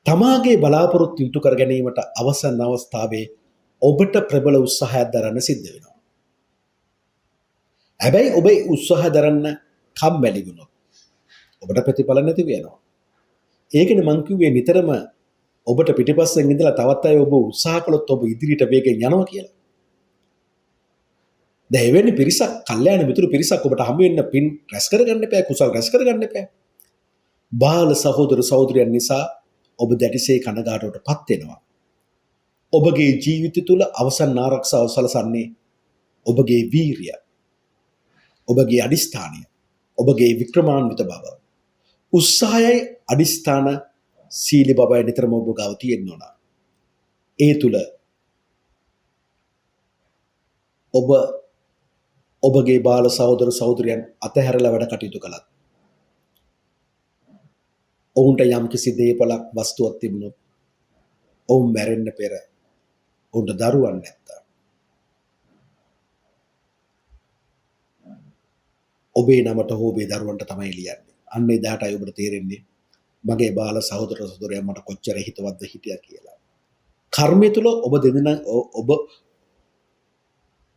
තමාගේ බලාපොරොත්තු ඉටු කර ගැනීමට අවසන් අවස්ථාවේ ඔබට ප්‍රබල උත්සාහයක් දරන්න සිද්ධ වෙනවා. හැබැයි ඔබ උත්සාහ දරන්න කම්මැලි වුණොත් ඔබට ප්‍රතිඵල නැති වෙනවා. ඒකනේ මං කිව්වේ නිතරම ඔබට පිටිපස්සෙන් ඉඳලා තවත් අය ඔබ උත්සාහ කළොත් ඔබ ඉදිරියට වේගෙන් යනවා කියලා. දැන් එවැනි පිරිසක්, කල්යාණ මිතුරු පිරිසක් ඔබට හමු වෙන්න පින් රැස් කරගන්න එපා, කුසල් රැස් කරගන්න එපා. බාල සහෝදර සහෝදරියන් නිසා ඔබ දැඩිසේ කනගාටුවටපත් වෙනවා. ඔබගේ ජීවිතය තුළ අවසන් ආරක්ෂාව සලසන්නේ ඔබගේ වීරිය, ඔබගේ අදිස්ථානය, ඔබගේ වික්‍රමාන්විත බව, උත්සාහයයි අදිස්ථාන සීල බවයි නිතරම ඔබ ගාව තියෙන්න ඕන. ඒ තුළ ඔබගේ බාල සහෝදර සහෝදරියන් අතහැරලා වැඩ කටයුතු කළත්, ඔවුන්ට යම් කිසි දේපලක් වස්තුවක් තිබුණොත් ඔවුන් මැරෙන්න පෙර උන්ට දරුවන් නැත්තා. ඔබේ නමට හෝ ඔබේ දරුවන්ට තමයි ලියන්නේ. අන්න එදාටයි ඔබට තේරෙන්නේ මගේ බාල සහෝදර සහෝදරයන් මට කොච්චර හිතවත්ද හිටියා කියලා. කර්මය තුළ ඔබ දෙදෙනා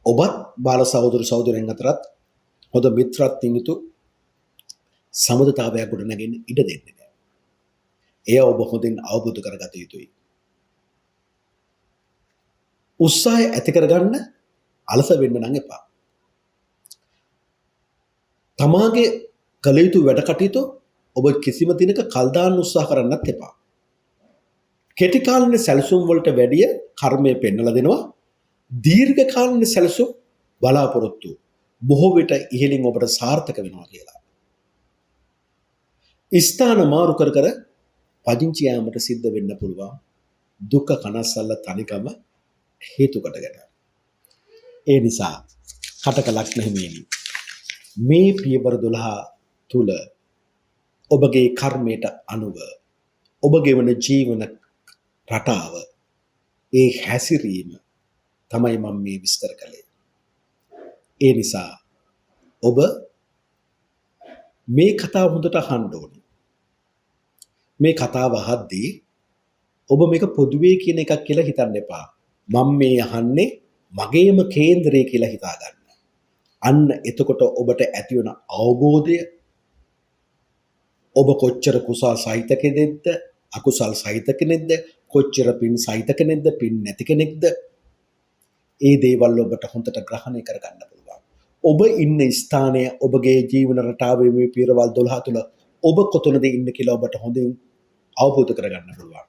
ඔබත් බාල සහෝදර සහෝදරයන් අතරත් හොඳ මිත්‍රත්වයෙන් යුතු සමගතාවයක් ගොඩනැගෙන්න ඉඩ දෙන්නේ නැහැ. එය ඔබ හොඳින් අවබෝධ කරගත යුතුයි. උත්සාහය ඇති කරගන්න අලස වෙන්න නම් එපා. තමාගේ කළ යුතු වැඩ කටයුතු ඔබ කිසිම දිනක කල් දාන්න උත්සාහ කරන්නත් එපා. කෙටි කාලින සැලසුම් වලට වැඩිය කර්මය පෙන්වලා දෙනවා දීර්ඝ කාලින සැලසුම් බලාපොරොත්තු බොහෝ විට ඉහළින් ඔබට සාර්ථක වෙනවා කියලා. ස්ථාන මාරු කර කර පදිංචි යාමට සිද්ධ වෙන්න පුළුවන් දුක කනස්සල්ල තනිකම හේතු කොටගෙන. ඒ නිසා කටක ලග්න හිමියනි මේ පියවර 12 තුල ඔබගේ කර්මයට අනුව ඔබගේ වන ජීවන රටාව ඒ හැසිරීම තමයි මම මේ විස්තර කළේ. ඒ නිසා ඔබ මේ කතාව හොඳට අහන්න ඕනේ. මේ කතාව අහද්දී ඔබ මේක පොදුවේ කියන එකක් කියලා හිතන්න එපා. මම මේ අහන්නේ මගේම කේන්දරය කියලා හිතා ගන්න. අන්න එතකොට ඔබට ඇති වෙන අවබෝධය ඔබ කොච්චර කුසල් සහිත කෙනෙක්ද අකුසල් සහිත කෙනෙක්ද කොච්චර පින් සහිත කෙනෙක්ද පින් නැති කෙනෙක්ද ඒ දේවල් ඔබට හොඳට ග්‍රහණය කරගන්න පුළුවන්. ඔබ ඉන්න ස්ථානය ඔබගේ ජීවන රටාවේ මේ පියවරවල් 12 තුල ඔබ කොතනද ඉන්නේ කියලා ඔබට හොඳින් අවබෝධ කරගන්න පුළුවන්.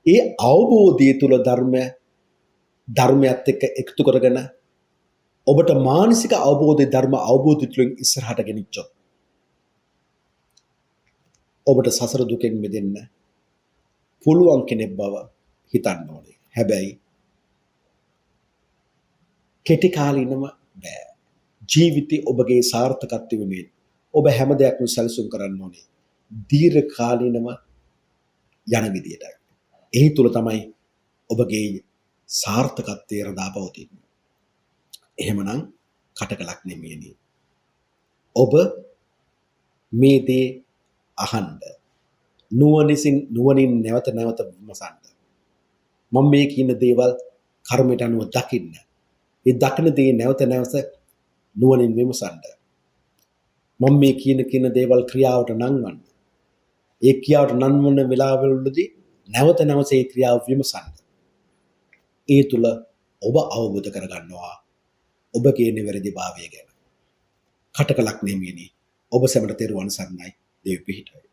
ඒ අවබෝධය තුල ධර්මයත් එක්ක එකතු කරගෙන ඔබට මානසික අවබෝධය ධර්ම අවබෝධය තුළින් ඉස්සරහට ගෙනිච්චොත් ඔබට සසර දුකෙන් මිදෙන්න පුළුවන් කෙනෙක් බව හිතන්න ඕනේ. හැබැයි කෙටි කාලිනම බෑ. ජීවිතේ ඔබගේ සාර්ථකත්වය වෙනුවෙන් ඔබ හැම දෙයක්ම සැලසුම් කරන්න ඕනේ. දීර්ඝ කාලිනම යන විදියටයි. ඒ තුල තමයි ඔබගේ සාර්ථකත්වය රඳා පවතින්නේ. එහෙමනම් කටක ලග්න හිමියනි ඔබ මේ දේ අහන්න නුවණින් නැවත නැවත විමසන්න. මම මේ කියන දේවල් කර්මයට අනුව දකින්න. ඒ දකින දේ නැවත නැවත නුවණින් විමසන්න. මම මේ කියන දේවල් ක්‍රියාවට නංවන්න. ඒ ක්‍රියාවට නංවන වෙලාවවලදී නැවත නැවත ඒ ක්‍රියාව විමසන්න. ඒ තුල ඔබ අවබෝධ කරගන්නවා ඔබගේ නිවැරදි භාවය ගැන. කටක ලග්න හිමියනි ඔබ සැමට තෙරුවන් සරණයි. දේව පිහිටයි.